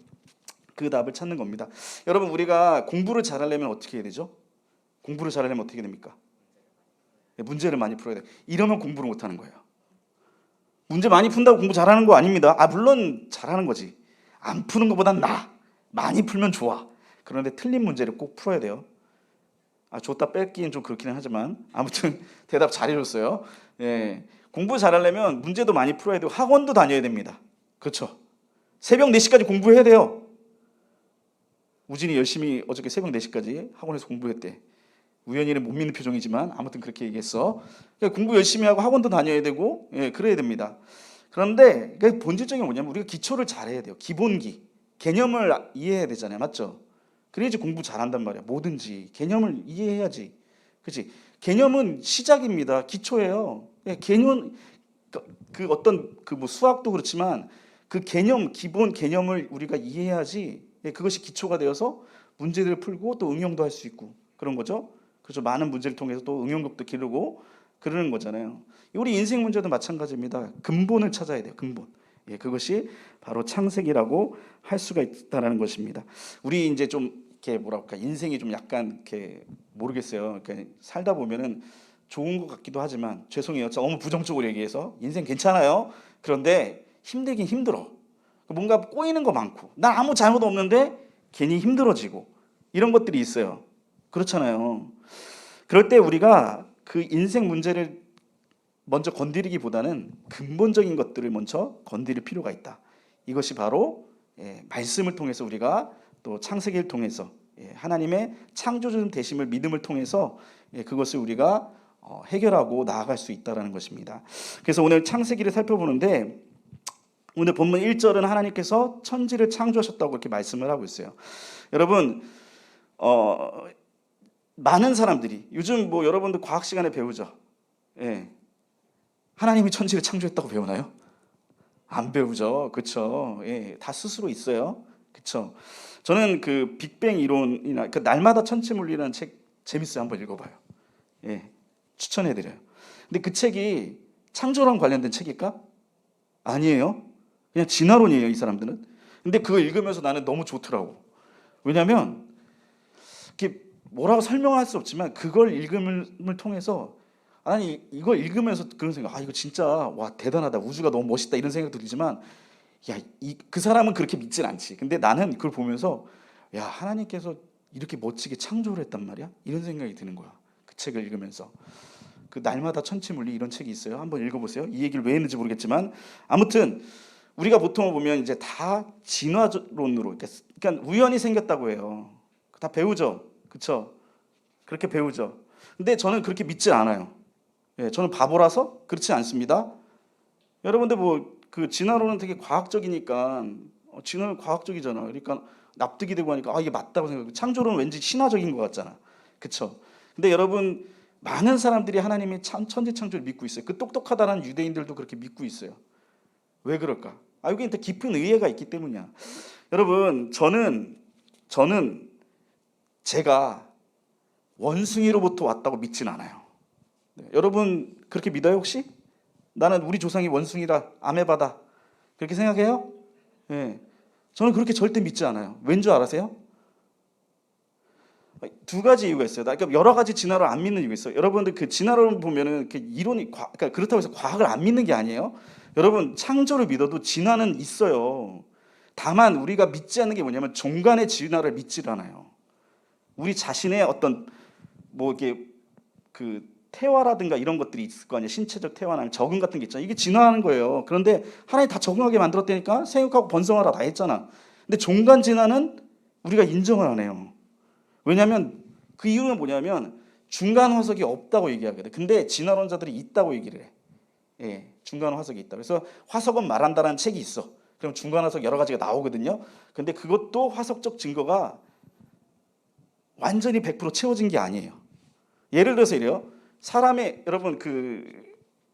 Speaker 2: 그 답을 찾는 겁니다. 여러분 우리가 공부를 잘하려면 어떻게 해야 되죠? 공부를 잘하려면 어떻게 됩니까? 문제를 많이 풀어야 돼. 이러면 공부를 못하는 거예요. 문제 많이 푼다고 공부 잘하는 거 아닙니다. 물론 잘하는 거지. 안 푸는 것보단 나아. 많이 풀면 좋아. 그런데 틀린 문제를 꼭 풀어야 돼요. 줬다 뺏기는 좀 그렇기는 하지만 아무튼 대답 잘 해줬어요. 예, 공부 잘하려면 문제도 많이 풀어야 되고 학원도 다녀야 됩니다. 그렇죠? 새벽 4시까지 공부해야 돼요. 우진이 열심히 어저께 새벽 4시까지 학원에서 공부했대. 우연히는 못 믿는 표정이지만 아무튼 그렇게 얘기했어. 그러니까 공부 열심히 하고 학원도 다녀야 되고 그래야 됩니다. 그런데 그러니까 본질적인 게 뭐냐면 우리가 기초를 잘해야 돼요. 기본기. 개념을 이해해야 되잖아요. 맞죠? 그래야지 공부 잘한단 말이야. 뭐든지 개념을 이해해야지. 그렇지? 개념은 시작입니다. 기초예요. 개념 그 어떤 그 뭐 수학도 그렇지만 그 개념 기본 개념을 우리가 이해해야지 그것이 기초가 되어서 문제들을 풀고 또 응용도 할 수 있고 그런 거죠. 그래서 많은 문제를 통해서 또 응용력도 기르고 그러는 거잖아요. 우리 인생 문제도 마찬가지입니다. 근본을 찾아야 돼요. 근본. 그것이 바로 창세기라고 할 수가 있다라는 것입니다. 우리 이제 좀 이렇게 뭐랄까 인생이 좀 약간 이렇게 모르겠어요. 그러니까 살다 보면은 좋은 것 같기도 하지만 죄송해요. 너무 부정적으로 얘기해서 인생 괜찮아요. 그런데 힘들긴 힘들어. 뭔가 꼬이는 거 많고 난 아무 잘못 없는데 괜히 힘들어지고 이런 것들이 있어요. 그렇잖아요. 그럴 때 우리가 그 인생 문제를 먼저 건드리기보다는 근본적인 것들을 먼저 건드릴 필요가 있다. 이것이 바로 말씀을 통해서 우리가 또 창세기를 통해서 하나님의 창조주 되심을 믿음을 통해서 그것을 우리가 해결하고 나아갈 수 있다는 것입니다. 그래서 오늘 창세기를 살펴보는데 오늘 본문 1절은 하나님께서 천지를 창조하셨다고 이렇게 말씀을 하고 있어요. 여러분 많은 사람들이 요즘 뭐 여러분들 과학 시간에 배우죠. 하나님이 천지를 창조했다고 배우나요? 안 배우죠. 그렇죠? 다 스스로 있어요. 그렇죠? 저는 그 빅뱅 이론이나 그 날마다 천체물리라는 책 재밌어요. 한번 읽어봐요. 추천해드려요. 근데 그 책이 창조랑 관련된 책일까? 아니에요. 그냥 진화론이에요. 이 사람들은. 근데 그거 읽으면서 나는 너무 좋더라고. 왜냐하면 이게 뭐라고 설명할 수 없지만 그걸 읽음을 통해서 아니 이걸 읽으면서 그런 생각, 이거 진짜 와 대단하다, 우주가 너무 멋있다 이런 생각도 들지만 그 사람은 그렇게 믿진 않지. 근데 나는 그걸 보면서 하나님께서 이렇게 멋지게 창조를 했단 말이야? 이런 생각이 드는 거야. 그 책을 읽으면서. 그 날마다 천체물리 이런 책이 있어요. 한번 읽어보세요. 이 얘기를 왜 했는지 모르겠지만 아무튼 우리가 보통 보면 이제 다 진화론으로 그러니까 우연히 생겼다고 해요. 다 배우죠. 그렇죠? 그렇게 배우죠. 근데 저는 그렇게 믿지 않아요. 저는 바보라서 그렇지 않습니다. 여러분들 뭐 그 진화론은 되게 과학적이니까 진화는 과학적이잖아. 그러니까 납득이 되고 하니까 이게 맞다고 생각하고 창조론은 왠지 신화적인 것 같잖아. 그렇죠? 근데 여러분 많은 사람들이 하나님이 천지창조를 믿고 있어요. 그 똑똑하다는 유대인들도 그렇게 믿고 있어요. 왜 그럴까? 여기 더 깊은 의외가 있기 때문이야. 여러분 저는 제가 원숭이로부터 왔다고 믿진 않아요. 네, 여러분 그렇게 믿어요 혹시? 나는 우리 조상이 원숭이라 아메바다 그렇게 생각해요? 네, 저는 그렇게 절대 믿지 않아요. 왠 줄 아세요? 두 가지 이유가 있어요. 그러니까 여러 가지 진화를 안 믿는 이유가 있어요. 여러분들 그 진화를 보면은 그 이론이 그러니까 그렇다고 해서 과학을 안 믿는 게 아니에요. 여러분 창조를 믿어도 진화는 있어요. 다만 우리가 믿지 않는 게 뭐냐면 종간의 진화를 믿질 않아요. 우리 자신의 어떤 뭐 이게 그 태화라든가 이런 것들이 있을 거 아니에요. 신체적 태화나 적응 같은 게 있잖아요. 이게 진화하는 거예요. 그런데 하나님 다 적응하게 만들었다니까 생육하고 번성하라 다 했잖아. 근데 종간 진화는 우리가 인정을 안 해요. 왜냐하면 그 이유는 뭐냐면 중간 화석이 없다고 얘기하거든. 근데 진화론자들이 있다고 얘기를 해. 예, 중간 화석이 있다. 그래서 화석은 말한다라는 책이 있어. 그럼 중간 화석 여러 가지가 나오거든요. 근데 그것도 화석적 증거가 완전히 100% 채워진 게 아니에요. 예를 들어서 이래요. 사람의 여러분 그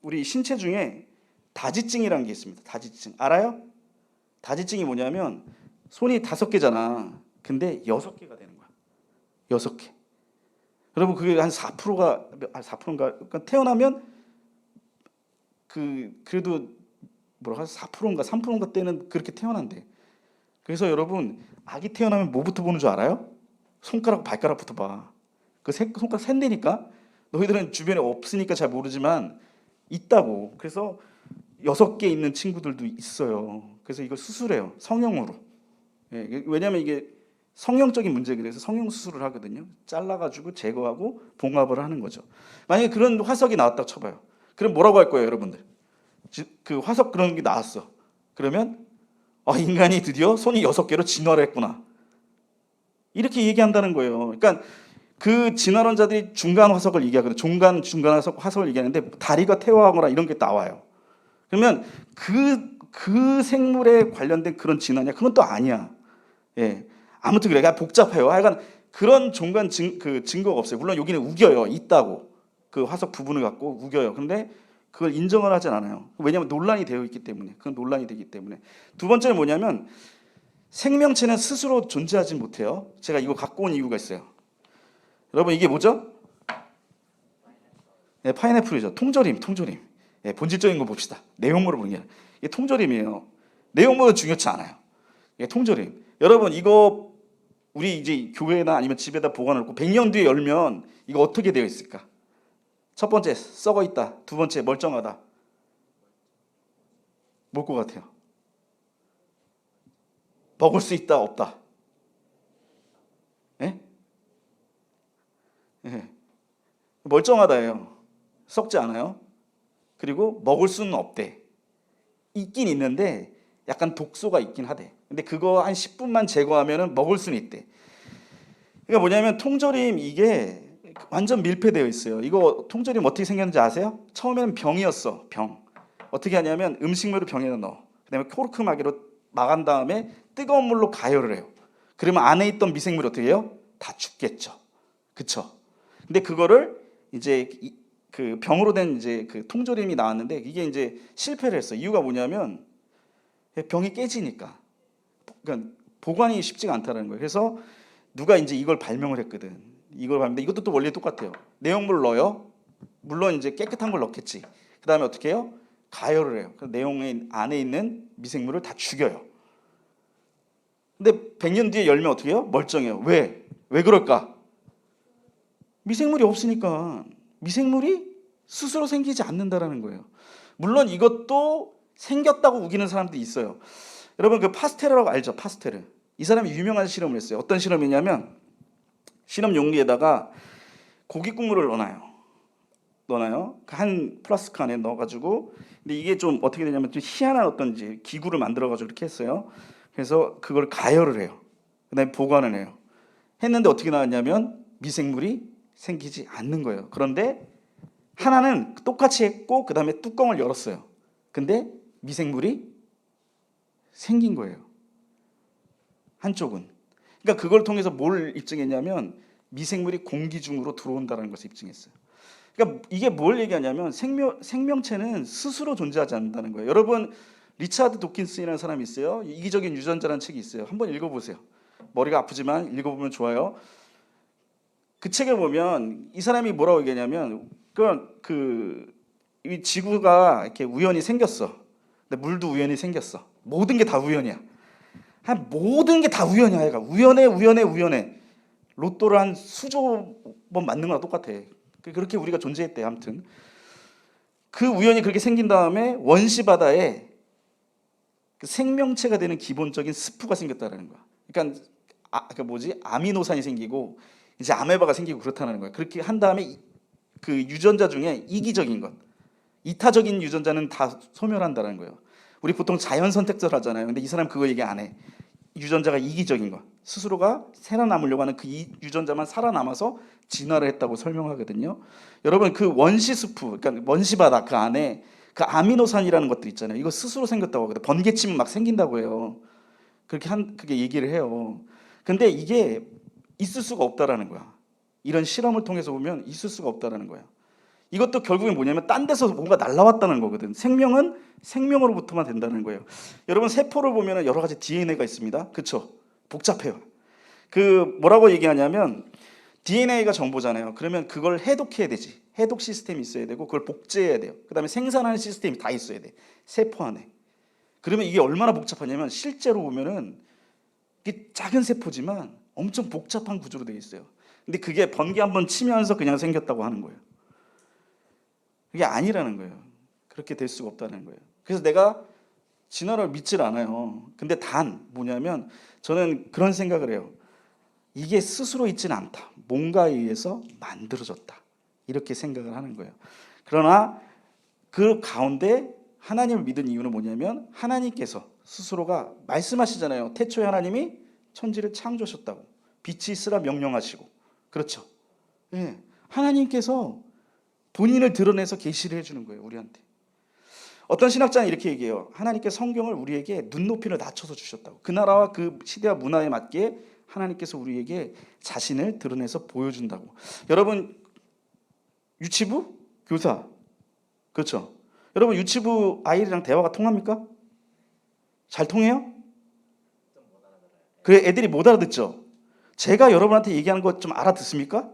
Speaker 2: 우리 신체 중에 다지증이라는 게 있습니다. 다지증 알아요? 다지증이 뭐냐면 손이 5개잖아. 근데 6개가 되는 거야. 6개. 여러분 그게 한 4%가 4%인가 그러니까 태어나면 그래도 뭐라 4%인가 3%인가 때는 그렇게 태어난대. 그래서 여러분 아기 태어나면 뭐부터 보는 줄 알아요? 손가락 발가락부터 봐. 그 손가락 샌다니까. 너희들은 주변에 없으니까 잘 모르지만 있다고. 그래서 6개 있는 친구들도 있어요. 그래서 이걸 수술해요. 성형으로. 예, 왜냐하면 이게 성형적인 문제에 그래서 성형 수술을 하거든요. 잘라가지고 제거하고 봉합을 하는 거죠. 만약에 그런 화석이 나왔다고 쳐봐요. 그럼 뭐라고 할 거예요, 여러분들? 그 화석 그런 게 나왔어. 그러면 인간이 드디어 손이 6개로 진화를 했구나. 이렇게 얘기한다는 거예요. 그러니까 그 진화론자들이 중간 화석을 얘기하거든요. 중간 화석을 얘기하는데 다리가 퇴화하거나 이런 게 나와요. 그러면 그 생물에 관련된 그런 진화냐? 그건 또 아니야. 예. 아무튼 그래. 복잡해요. 하여간 그런 종간 증거가 없어요. 물론 여기는 우겨요. 있다고. 그 화석 부분을 갖고 우겨요. 근데 그걸 인정을 하진 않아요. 왜냐하면 논란이 되어 있기 때문에. 그건 논란이 되기 때문에. 두 번째는 뭐냐면 생명체는 스스로 존재하지 못해요. 제가 이거 갖고 온 이유가 있어요. 여러분 이게 뭐죠? 네, 파인애플이죠. 통조림. 네, 본질적인 거 봅시다. 내용물을 보는 게 아니라. 이게 통조림이에요. 내용물은 중요치 않아요. 이게 통조림. 여러분 이거 우리 이제 교회나 아니면 집에다 보관해놓고 100년 뒤에 열면 이거 어떻게 되어 있을까? 첫 번째 썩어 있다. 두 번째 멀쩡하다. 뭘 것 같아요? 먹을 수 있다 없다. 예? 예. 멀쩡하다예요. 썩지 않아요. 그리고 먹을 수는 없대. 있긴 있는데 약간 독소가 있긴 하대. 근데 그거 한 10분만 제거하면 먹을 수는 있대. 그러니까 뭐냐면 통조림 이게 완전 밀폐되어 있어요. 이거 통조림 어떻게 생겼는지 아세요? 처음에는 병이었어. 병. 어떻게 하냐면 음식물을 병에 넣어. 그다음에 코르크 마개로 막은 다음에 뜨거운 물로 가열을 해요. 그러면 안에 있던 미생물이 어떻게 해요? 다 죽겠죠. 그쵸? 근데 그거를 이제 그 병으로 된 이제 그 통조림이 나왔는데 이게 이제 실패를 했어. 이유가 뭐냐면 병이 깨지니까. 그러니까 보관이 쉽지가 않다는 거예요. 그래서 누가 이제 이걸 발명을 했거든. 이걸 발명했는데 이것도 또 원리 똑같아요. 내용물을 넣어요. 물론 이제 깨끗한 걸 넣겠지. 그 다음에 어떻게 해요? 가열을 해요. 그 내용 안에 있는 미생물을 다 죽여요. 근데 100년 뒤에 열면 어떻게 해요? 멀쩡해요. 왜? 왜 그럴까? 미생물이 없으니까. 미생물이 스스로 생기지 않는다라는 거예요. 물론 이것도 생겼다고 우기는 사람들이 있어요. 여러분 그 파스테르라고 알죠? 파스테르. 이 사람이 유명한 실험을 했어요. 어떤 실험이냐면 실험 용기에다가 고기 국물을 넣어놔요. 한 플라스크 안에 넣어가지고. 근데 이게 좀 어떻게 되냐면 좀 희한한 어떤 이제 기구를 만들어가지고 이렇게 했어요. 그래서 그걸 가열을 해요. 그다음에 보관을 해요. 했는데 어떻게 나왔냐면 미생물이 생기지 않는 거예요. 그런데 하나는 똑같이 했고 그다음에 뚜껑을 열었어요. 근데 미생물이 생긴 거예요. 한쪽은. 그러니까 그걸 통해서 뭘 입증했냐면 미생물이 공기 중으로 들어온다는 것을 입증했어요. 그러니까 이게 뭘 얘기하냐면 생명체는 스스로 존재하지 않는다는 거예요. 여러분 리차드 도킨스라는 사람이 있어요. 이기적인 유전자라는 책이 있어요. 한번 읽어보세요. 머리가 아프지만 읽어보면 좋아요. 그 책에 보면 이 사람이 뭐라고 얘기하냐면 이 지구가 이렇게 우연히 생겼어. 근데 물도 우연히 생겼어. 모든 게 다 우연이야. 모든 게 다 우연이야. 얘가 우연해. 로또를 한 수조 번 맞는 거랑 똑같아. 그렇게 우리가 존재했대. 아무튼 그 우연이 그렇게 생긴 다음에 원시 바다에 그 생명체가 되는 기본적인 스프가 생겼다는 거야. 그러니까 아미노산이 생기고 이제 아메바가 생기고 그렇다는 거야. 그렇게 한 다음에 그 유전자 중에 이기적인 것, 이타적인 유전자는 다 소멸한다는 거예요. 우리 보통 자연 선택설 하잖아요. 근데 이 사람 그거 얘기 안 해. 유전자가 이기적인 것, 스스로가 살아남으려고 하는 그 유전자만 살아남아서 진화를 했다고 설명하거든요. 여러분 그 원시 스프, 그러니까 원시 바다 그 안에 그 아미노산이라는 것들 있잖아요. 이거 스스로 생겼다고 하거든요. 번개치면 막 생긴다고 해요. 그게 얘기를 해요. 근데 이게 있을 수가 없다라는 거야. 이런 실험을 통해서 보면 있을 수가 없다라는 거야. 이것도 결국엔 뭐냐면 딴 데서 뭔가 날라왔다는 거거든. 생명은 생명으로부터만 된다는 거예요. 여러분 세포를 보면 여러 가지 DNA가 있습니다. 그렇죠? 복잡해요. 그 뭐라고 얘기하냐면 DNA가 정보잖아요. 그러면 그걸 해독해야 되지. 해독 시스템이 있어야 되고 그걸 복제해야 돼요. 그다음에 생산하는 시스템이 다 있어야 돼. 세포 안에. 그러면 이게 얼마나 복잡하냐면 실제로 보면은 이게 작은 세포지만 엄청 복잡한 구조로 되어 있어요. 근데 그게 번개 한번 치면서 그냥 생겼다고 하는 거예요. 그게 아니라는 거예요. 그렇게 될 수가 없다는 거예요. 그래서 내가 진화를 믿질 않아요. 근데 단 뭐냐면 저는 그런 생각을 해요. 이게 스스로 있지는 않다. 뭔가에 의해서 만들어졌다. 이렇게 생각을 하는 거예요. 그러나 그 가운데 하나님을 믿은 이유는 뭐냐면 하나님께서 스스로가 말씀하시잖아요. 태초에 하나님이 천지를 창조하셨다고. 빛이 있으라 명령하시고. 그렇죠. 예. 하나님께서 본인을 드러내서 계시를 해주는 거예요. 우리한테. 어떤 신학자는 이렇게 얘기해요. 하나님께 성경을 우리에게 눈높이를 낮춰서 주셨다고. 그 나라와 그 시대와 문화에 맞게 하나님께서 우리에게 자신을 드러내서 보여준다고. 여러분 유치부 교사 그렇죠. 여러분 유치부 아이들이랑 대화가 통합니까? 잘 통해요? 그래 애들이 못 알아듣죠. 제가 여러분한테 얘기하는 거 좀 알아듣습니까?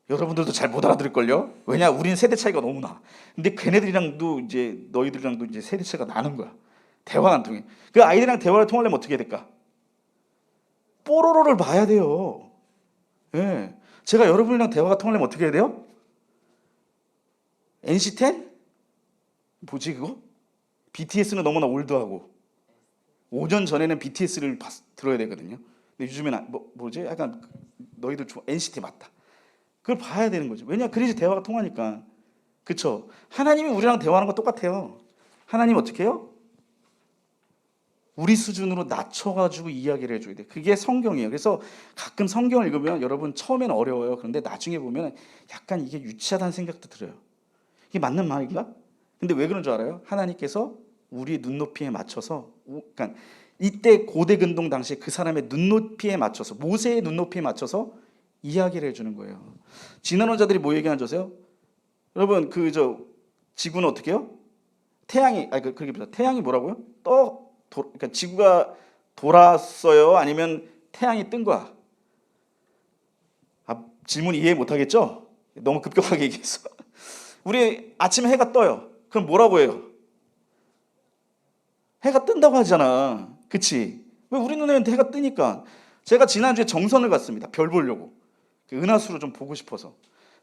Speaker 2: 여러분들도 잘 못 알아들을걸요? 왜냐? 우린 세대 차이가 너무 나. 근데 걔네들이랑도 이제 너희들이랑도 이제 세대 차이가 나는 거야. 대화가 안 통해. 그 아이들이랑 대화를 통하려면 어떻게 해야 될까? 뽀로로를 봐야 돼요. 예. 제가 여러분이랑 대화가 통하려면 어떻게 해야 돼요? NC10? 뭐지 그거? BTS는 너무나 올드하고 5년 전에는 BTS를 들어야 되거든요. 근데 요즘에는 뭐지? 약간 너희들 NCT 맞다. 그걸 봐야 되는 거죠. 왜냐? 그래야지 대화가 통하니까. 그렇죠? 하나님이 우리랑 대화하는 거 똑같아요. 하나님 어떻게 해요? 우리 수준으로 낮춰가지고 이야기를 해줘야 돼. 그게 성경이에요. 그래서 가끔 성경을 읽으면 여러분 처음에는 어려워요. 그런데 나중에 보면 약간 이게 유치하다는 생각도 들어요. 이게 맞는 말인가? 근데 왜 그런 줄 알아요? 하나님께서 우리의 눈높이에 맞춰서, 그러니까 이때 고대 근동 당시에 그 사람의 눈높이에 맞춰서, 모세의 눈높이에 맞춰서 이야기를 해주는 거예요. 진화론자들이 뭐 얘기하는 줄 아세요? 여러분 지구는 어떻게 해요? 그렇게 보자. 태양이 뭐라고요? 그러니까 지구가 돌았어요? 아니면 태양이 뜬 거야? 질문 이해 못 하겠죠? 너무 급격하게 얘기했어. 우리 아침에 해가 떠요. 그럼 뭐라고 해요? 해가 뜬다고 하잖아. 그치? 왜 우리 눈에는 해가 뜨니까. 제가 지난주에 정선을 갔습니다. 별 보려고. 은하수를 좀 보고 싶어서.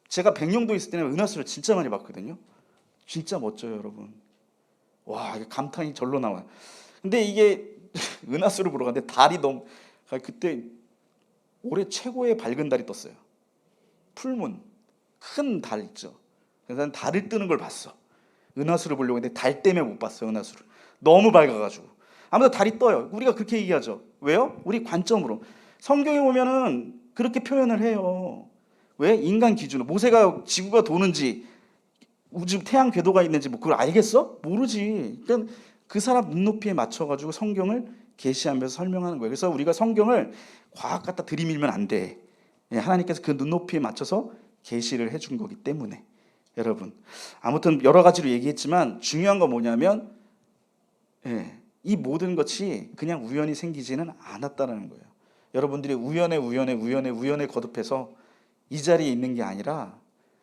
Speaker 2: 제가 백령도에 있을 때는 은하수를 진짜 많이 봤거든요. 진짜 멋져요, 여러분. 와, 감탄이 절로 나와요. 근데 이게 은하수를 보러 갔는데 달이 그때 올해 최고의 밝은 달이 떴어요. 풀문, 큰 달 있죠. 그래서 난 달을 뜨는 걸 봤어. 은하수를 보려고 했는데 달 때문에 못 봤어요, 은하수를. 너무 밝아가지고. 아무튼 달이 떠요. 우리가 그렇게 얘기하죠. 왜요? 우리 관점으로. 성경에 보면은 그렇게 표현을 해요. 왜? 인간 기준으로. 모세가 지구가 도는지 우주 태양 궤도가 있는지 그걸 알겠어? 모르지. 그러니까 그 사람 눈높이에 맞춰가지고 성경을 계시하면서 설명하는 거예요. 그래서 우리가 성경을 과학 갖다 들이밀면 안 돼. 예, 하나님께서 그 눈높이에 맞춰서 계시를 해준 거기 때문에 여러분 아무튼 여러 가지로 얘기했지만 중요한 건 뭐냐면 예, 이 모든 것이 그냥 우연히 생기지는 않았다는 거예요. 여러분들이 우연에 거듭해서 이 자리에 있는 게 아니라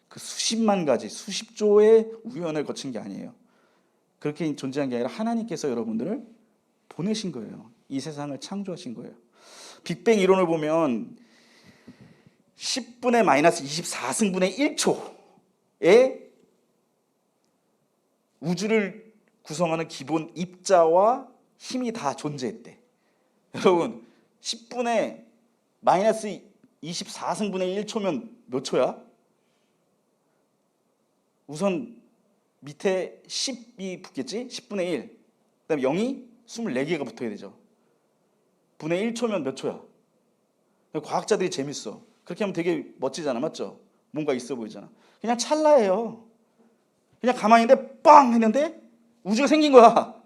Speaker 2: 그 수십만 가지 수십조의 우연을 거친 게 아니에요. 그렇게 존재한 게 아니라 하나님께서 여러분들을 보내신 거예요. 이 세상을 창조하신 거예요. 빅뱅 이론을 보면 10분의 마이너스 24승분의 1초에 우주를 구성하는 기본 입자와 힘이 다 존재했대. 여러분 10분의 마이너스 24승분의 1초면 몇 초야? 우선 밑에 10이 붙겠지? 10분의 1. 그다음에 0이 24개가 붙어야 되죠. 분의 1초면 몇 초야? 과학자들이 재밌어. 그렇게 하면 되게 멋지잖아. 맞죠? 뭔가 있어 보이잖아. 그냥 찰나예요. 그냥 가만히 있는데 빵 했는데 우주가 생긴 거야.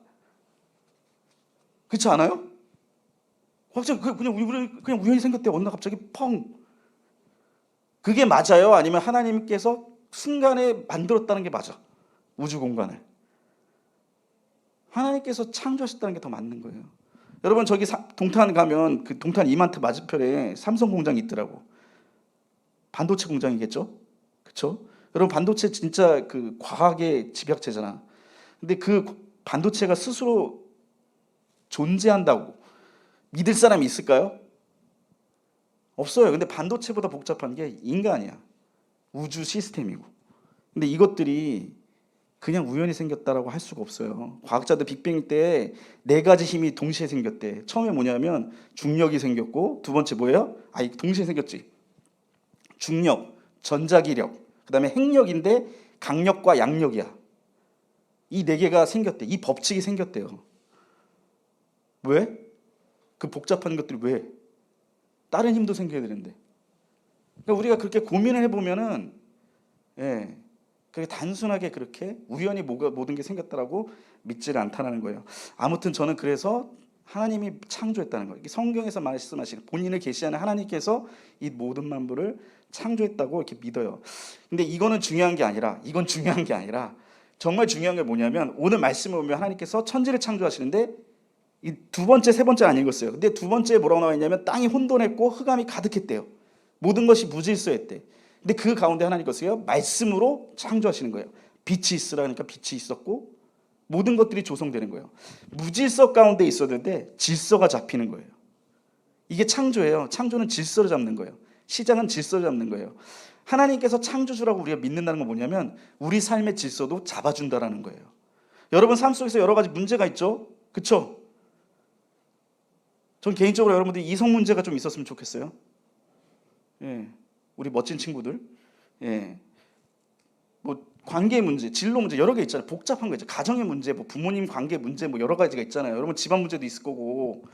Speaker 2: 그렇지 않아요? 갑자기 그냥 우연히 생겼대. 어느 날 갑자기 펑. 그게 맞아요? 아니면 하나님께서 순간에 만들었다는 게 맞아? 우주 공간을. 하나님께서 창조하셨다는 게 더 맞는 거예요. 여러분 저기 동탄 가면 그 동탄 이마트 맞은편에 삼성 공장이 있더라고. 반도체 공장이겠죠? 그렇죠? 여러분 반도체 진짜 그 과학의 집약체잖아. 근데 그 반도체가 스스로 존재한다고 믿을 사람이 있을까요? 없어요. 근데 반도체보다 복잡한 게 인간이야. 우주 시스템이고. 근데 이것들이 그냥 우연히 생겼다라고 할 수가 없어요. 과학자들 빅뱅 때 4가지 힘이 동시에 생겼대. 처음에 뭐냐면 중력이 생겼고 두 번째 뭐예요? 동시에 생겼지. 중력, 전자기력, 그다음에 핵력인데 강력과 양력이야. 이 4개가 생겼대. 이 법칙이 생겼대요. 왜? 그 복잡한 것들이 왜? 다른 힘도 생겨야 되는데. 그러니까 우리가 그렇게 고민을 해보면은, 예, 그게 단순하게 그렇게 우연히 모든 게 생겼다라고 믿지를 않다는 거예요. 아무튼 저는 그래서 하나님이 창조했다는 거예요. 성경에서 말씀하시는 본인을 계시하는 하나님께서 이 모든 만물을 창조했다고 이렇게 믿어요. 근데 이건 중요한 게 아니라 정말 중요한 게 뭐냐면 오늘 말씀을 보면 하나님께서 천지를 창조하시는데 이 두 번째, 세 번째 안 읽었어요. 근데 두 번째에 뭐라고 나와 있냐면 땅이 혼돈했고 흑암이 가득했대요. 모든 것이 무질서했대. 근데 그 가운데 하나님께서요 말씀으로 창조하시는 거예요. 빛이 있으라니까 빛이 있었고 모든 것들이 조성되는 거예요. 무질서 가운데 있었는데 질서가 잡히는 거예요. 이게 창조예요. 창조는 질서를 잡는 거예요. 시작은 질서를 잡는 거예요. 하나님께서 창조주라고 우리가 믿는다는 건 뭐냐면 우리 삶의 질서도 잡아준다라는 거예요. 여러분 삶 속에서 여러 가지 문제가 있죠? 그렇죠? 전 개인적으로 여러분들이 이성 문제가 좀 있었으면 좋겠어요. 예, 우리 멋진 친구들, 예, 뭐 관계 문제, 진로 문제 여러 개 있잖아요. 복잡한 거 있죠. 가정의 문제, 뭐 부모님 관계 문제, 뭐 여러 가지가 있잖아요. 여러분 집안 문제도 있을 거고,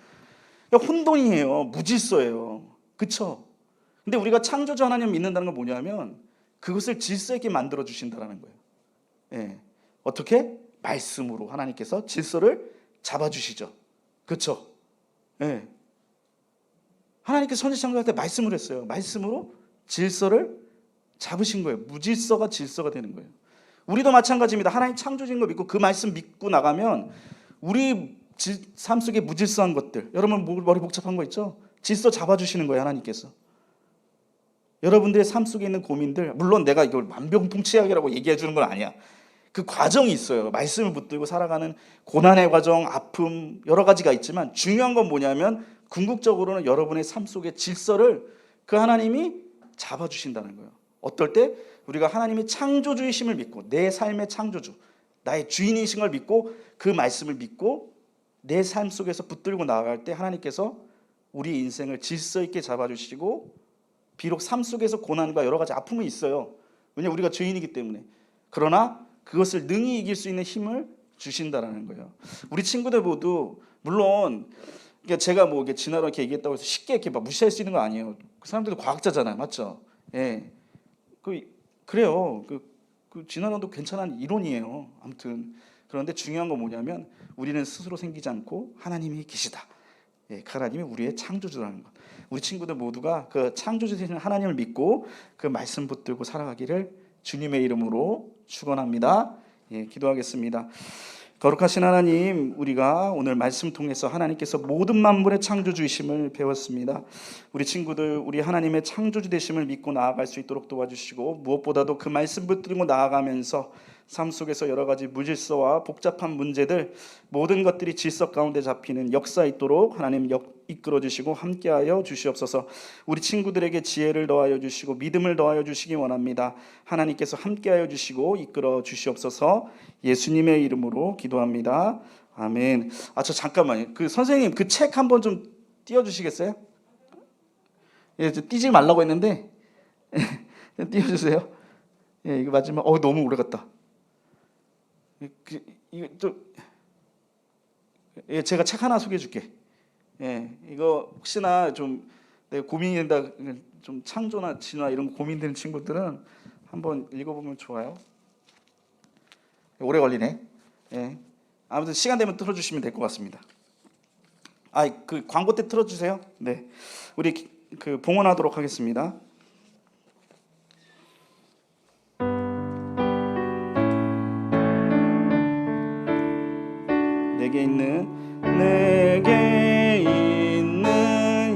Speaker 2: 그러니까 혼돈이에요. 무질서예요. 그렇죠? 근데 우리가 창조주 하나님 믿는다는 건 뭐냐면 그것을 질서 있게 만들어 주신다라는 거예요. 예, 어떻게? 말씀으로 하나님께서 질서를 잡아주시죠. 그렇죠? 예. 하나님께서 천지 창조할 때 말씀을 했어요. 말씀으로 질서를 잡으신 거예요. 무질서가 질서가 되는 거예요. 우리도 마찬가지입니다. 하나님 창조주인 거 믿고 그 말씀 믿고 나가면 우리 삶 속에 무질서한 것들, 여러분 머리 복잡한 거 있죠? 질서 잡아주시는 거예요. 하나님께서. 여러분들의 삶 속에 있는 고민들, 물론 내가 이걸 만병통치약이라고 얘기해 주는 건 아니야. 그 과정이 있어요. 말씀을 붙들고 살아가는 고난의 과정, 아픔 여러 가지가 있지만 중요한 건 뭐냐면 궁극적으로는 여러분의 삶 속의 질서를 그 하나님이 잡아주신다는 거예요. 어떨 때? 우리가 하나님의 창조주이심을 믿고 내 삶의 창조주, 나의 주인이신 걸 믿고 그 말씀을 믿고 내 삶 속에서 붙들고 나아갈 때 하나님께서 우리 인생을 질서 있게 잡아주시고 비록 삶 속에서 고난과 여러 가지 아픔이 있어요. 왜냐하면 우리가 죄인이기 때문에. 그러나 그것을 능히 이길 수 있는 힘을 주신다라는 거예요. 우리 친구들 모두 물론 제가 뭐 진화론 이렇게 얘기했다고 해서 쉽게 이렇게 막 무시할 수 있는 거 아니에요. 그 사람들도 과학자잖아요, 맞죠? 예, 그래요. 그 진화론도 괜찮은 이론이에요. 아무튼 그런데 중요한 건 뭐냐면 우리는 스스로 생기지 않고 하나님이 계시다. 예, 그 하나님이 우리의 창조주라는 것. 우리 친구들 모두가 그 창조주 되시는 하나님을 믿고 그 말씀 붙들고 살아가기를 주님의 이름으로 축원합니다. 예, 기도하겠습니다. 거룩하신 하나님, 우리가 오늘 말씀 통해서 하나님께서 모든 만물의 창조주이심을 배웠습니다. 우리 친구들, 우리 하나님의 창조주 되심을 믿고 나아갈 수 있도록 도와주시고, 무엇보다도 그 말씀 붙들고 나아가면서 삶 속에서 여러 가지 무질서와 복잡한 문제들, 모든 것들이 질서 가운데 잡히는 역사 있도록 하나님 이끌어 주시고 함께하여 주시옵소서. 우리 친구들에게 지혜를 더하여 주시고 믿음을 더하여 주시기 원합니다. 하나님께서 함께하여 주시고 이끌어 주시옵소서. 예수님의 이름으로 기도합니다. 아멘. 저 잠깐만요. 그 선생님 그 책 한번 좀 띄워주시겠어요? 예, 띄지 말라고 했는데 띄워주세요. 예, 이거 마지막. 너무 오래 갔다. 이거 좀, 예, 제가 책 하나 소개해줄게. 예, 이거 혹시나 좀 내가 고민이 된다, 좀 창조나 진화 이런 거 고민되는 친구들은 한번 읽어보면 좋아요. 오래 걸리네. 예, 아무튼 시간 되면 틀어주시면 될 것 같습니다. 그 광고 때 틀어주세요. 네, 우리 그 봉헌하도록 하겠습니다. 내게 있는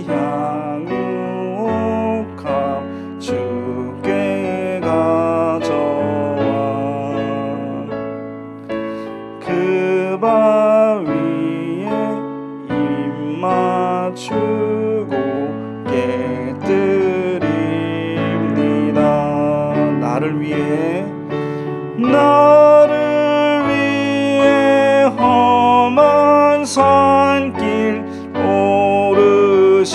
Speaker 2: 향유옥합 주께 가져와 그 바 위에 입 맞추고 깨뜨립니다. 나를 위해 험한 산길 오르신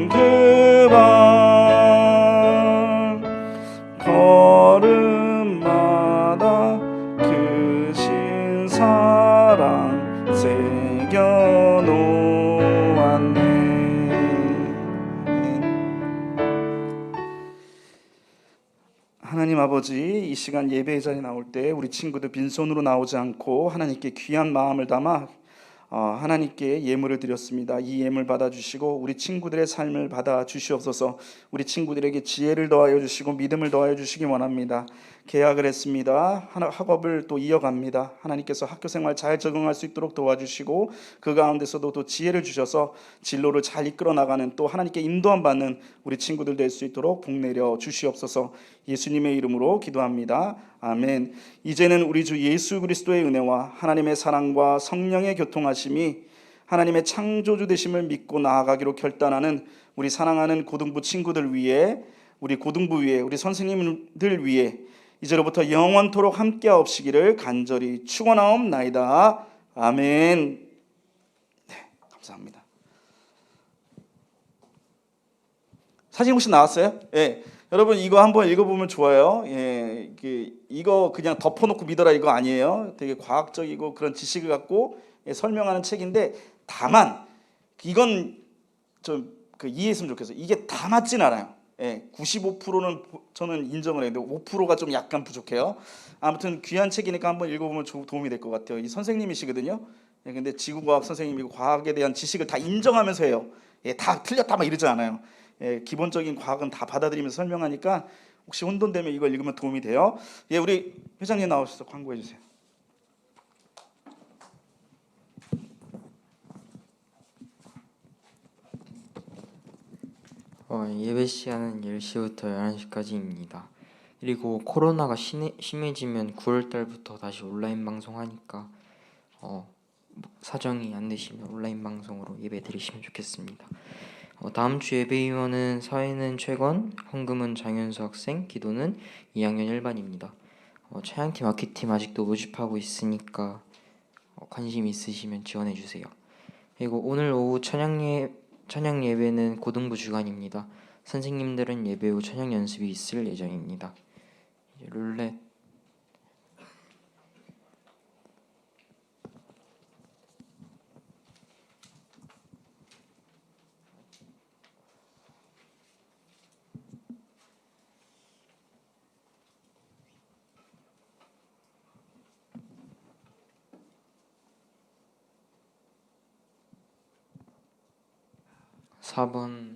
Speaker 2: 그 발 걸음마다 크신 사랑 새겨 놓았네. 하나님 아버지, 이 시간 예배의 자리에 나올 때 우리 친구들 빈손으로 나오지 않고 하나님께 귀한 마음을 담아 하나님께 예물을 드렸습니다. 이 예물 받아주시고 우리 친구들의 삶을 받아주시옵소서. 우리 친구들에게 지혜를 더하여 주시고 믿음을 더하여 주시기 원합니다. 계약을 했습니다. 학업을 또 이어갑니다. 하나님께서 학교생활 잘 적응할 수 있도록 도와주시고 그 가운데서도 또 지혜를 주셔서 진로를 잘 이끌어 나가는, 또 하나님께 인도함 받는 우리 친구들 될 수 있도록 복내려 주시옵소서. 예수님의 이름으로 기도합니다. 아멘. 이제는 우리 주 예수 그리스도의 은혜와 하나님의 사랑과 성령의 교통하심이 하나님의 창조주 되심을 믿고 나아가기로 결단하는 우리 사랑하는 고등부 친구들 위해, 우리 고등부 위에, 우리 선생님들 위해 이제로부터 영원토록 함께하옵시기를 간절히 축원하옵나이다. 아멘. 네, 감사합니다. 사진 혹시 나왔어요? 예. 여러분 이거 한번 읽어보면 좋아요. 예, 이거 그냥 덮어놓고 믿어라 이거 아니에요. 되게 과학적이고 그런 지식을 갖고 설명하는 책인데, 다만 이건 좀 이해했으면 좋겠어요. 이게 다 맞진 않아요. 예, 95%는 저는 인정을 했는데 5%가 좀 약간 부족해요. 아무튼 귀한 책이니까 한번 읽어보면 도움이 될 것 같아요. 이 선생님이시거든요. 예, 근데 지구과학 선생님이고 과학에 대한 지식을 다 인정하면서 해요. 예, 다 틀렸다 막 이러지 않아요. 예, 기본적인 과학은 다 받아들이면서 설명하니까 혹시 혼돈되면 이걸 읽으면 도움이 돼요. 예, 우리 회장님 나오셔서 광고해 주세요.
Speaker 4: 예배 시간은 10시부터 11시까지입니다. 그리고 코로나가 심해지면 9월달부터 다시 온라인 방송하니까 사정이 안 되시면 온라인 방송으로 예배 드리시면 좋겠습니다. 다음 주 예배 인원은 사회는 최건, 헌금은 장현수 학생, 기도는 2학년 1반입니다. 찬양팀, 악기팀 아직도 모집하고 있으니까 관심 있으시면 지원해 주세요. 그리고 오늘 오후 찬양 예배는 고등부 주간입니다. 선생님들은 예배 후 찬양 연습이 있을 예정입니다. 이제 룰렛 4번.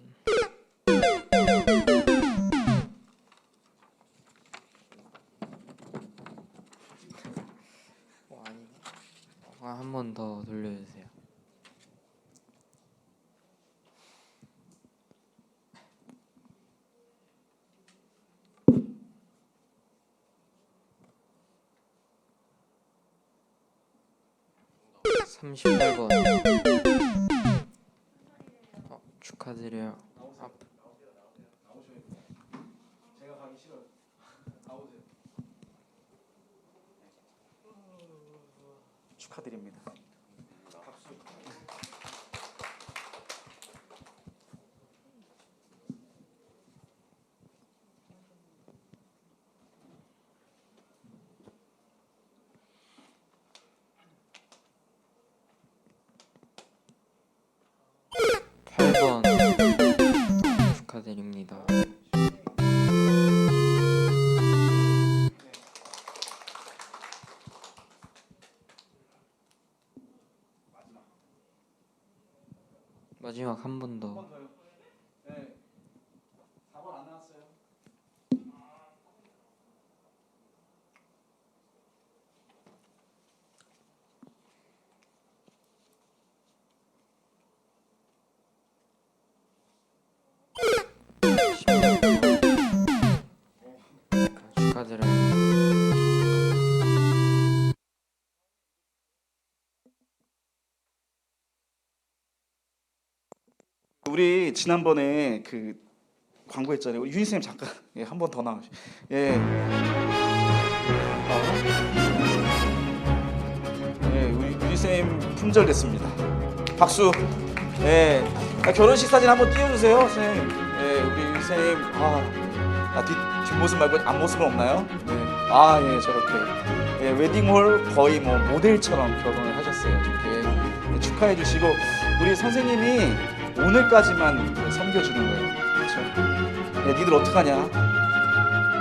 Speaker 4: 아니. 한 번 더 돌려주세요. (38번) 축하드려요.
Speaker 2: 축하드립니다.
Speaker 4: 축하드립니다. 마지막 한 번 더.
Speaker 2: 네. 4번 안 나왔어요.
Speaker 4: 축하드려요.
Speaker 2: 우리 지난번에 그 광고했잖아요. 우리 유인 쌤 잠깐 한 번 더 나오시. 예. 우리 유인 쌤 품절 됐습니다. 박수. 예. 결혼식 사진 한번 띄워주세요, 쌤. 예, 우리 쌤. 뒷모습 말고 앞모습은 없나요? 예, 저렇게. 예, 웨딩홀 거의 뭐 모델처럼 결혼을 하셨어요. 이렇게 축하해 주시고 우리 선생님이 오늘까지만 섬겨주는 거예요. 그렇죠? 야, 니들 어떡하냐?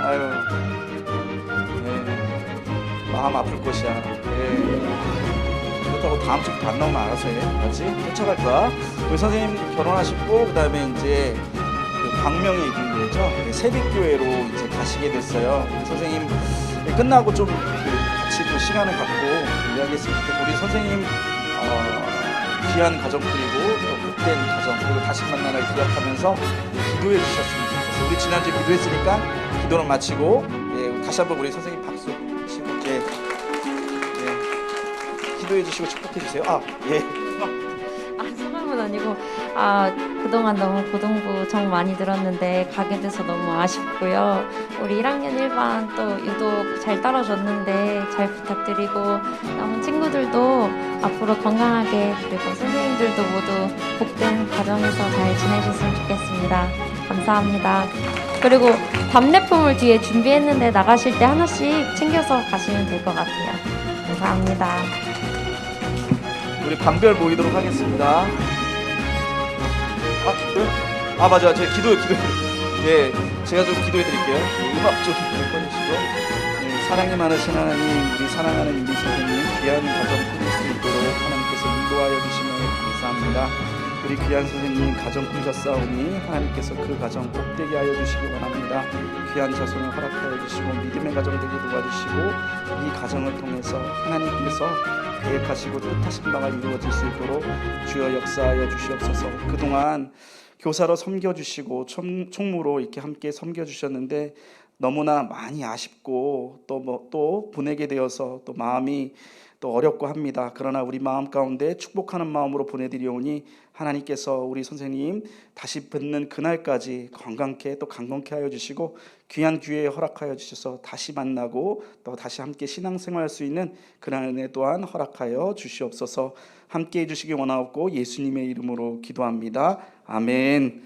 Speaker 2: 아유, 마음 아플 것이야. 그렇다고 다음 주부터 안 나오면 알아서 해. 알지? 쫓아갈 거야. 우리 선생님 결혼하시고 그다음에 이제 그 광명에 있는 거죠. 세빛교회로 이제 가시게 됐어요. 선생님 끝나고 좀 같이 또 시간을 갖고 이야기했으면 좋겠고 우리 선생님 귀한 가정 그리고 또 복된 가정 그리고 다시 만나날 기약하면서 기도해 주셨으면 좋겠어요. 우리 지난주에 기도했으니까 기도는 마치고 다시 한번 우리 선생님 박수 치고 기도해 주시고 축복해 주세요.
Speaker 5: 소감은 아니고 그동안 너무 고등부 정 많이 들었는데 가게 돼서 너무 아쉽고요. 우리 1학년 1반 또 유독 잘 따라줬는데 잘 부탁드리고 친구들도 앞으로 건강하게 그리고 선생님들도 모두 복된 가정에서 잘 지내셨으면 좋겠습니다. 감사합니다. 그리고 답례품을 뒤에 준비했는데 나가실 때 하나씩 챙겨서 가시면 될 것 같아요. 감사합니다.
Speaker 2: 우리 방별 모이도록 하겠습니다. 맞아. 제가 기도. 제가 좀 기도해 드릴게요. 음악 좀 꺼주시고. 사랑이 많으신 하나님, 우리 사랑하는 유리 선생님 귀한 가정 꾸릴 수 있도록 하나님께서 인도하여 주시면 감사합니다. 우리 귀한 선생님 가정 꾸리셨사오니 하나님께서 그 가정 복되게 하여 주시기 원합니다. 귀한 자손을 허락하여 주시고 믿음의 가정 되게 도와주시고 이 가정을 통해서 하나님께서 계획하시고 뜻하신 바가 이루어질 수 있도록 주여 역사하여 주시옵소서. 그동안 교사로 섬겨주시고 총무로 이렇게 함께 섬겨주셨는데 너무나 많이 아쉽고 또 보내게 되어서 또 마음이 또 어렵고 합니다. 그러나 우리 마음 가운데 축복하는 마음으로 보내드리오니 하나님께서 우리 선생님 다시 뵙는 그날까지 건강케 또 강건케 하여 주시고 귀한 기회에 허락하여 주셔서 다시 만나고 또 다시 함께 신앙생활할 수 있는 그날 은혜 또한 허락하여 주시옵소서. 함께 해주시기 원하옵고 예수님의 이름으로 기도합니다. 아멘.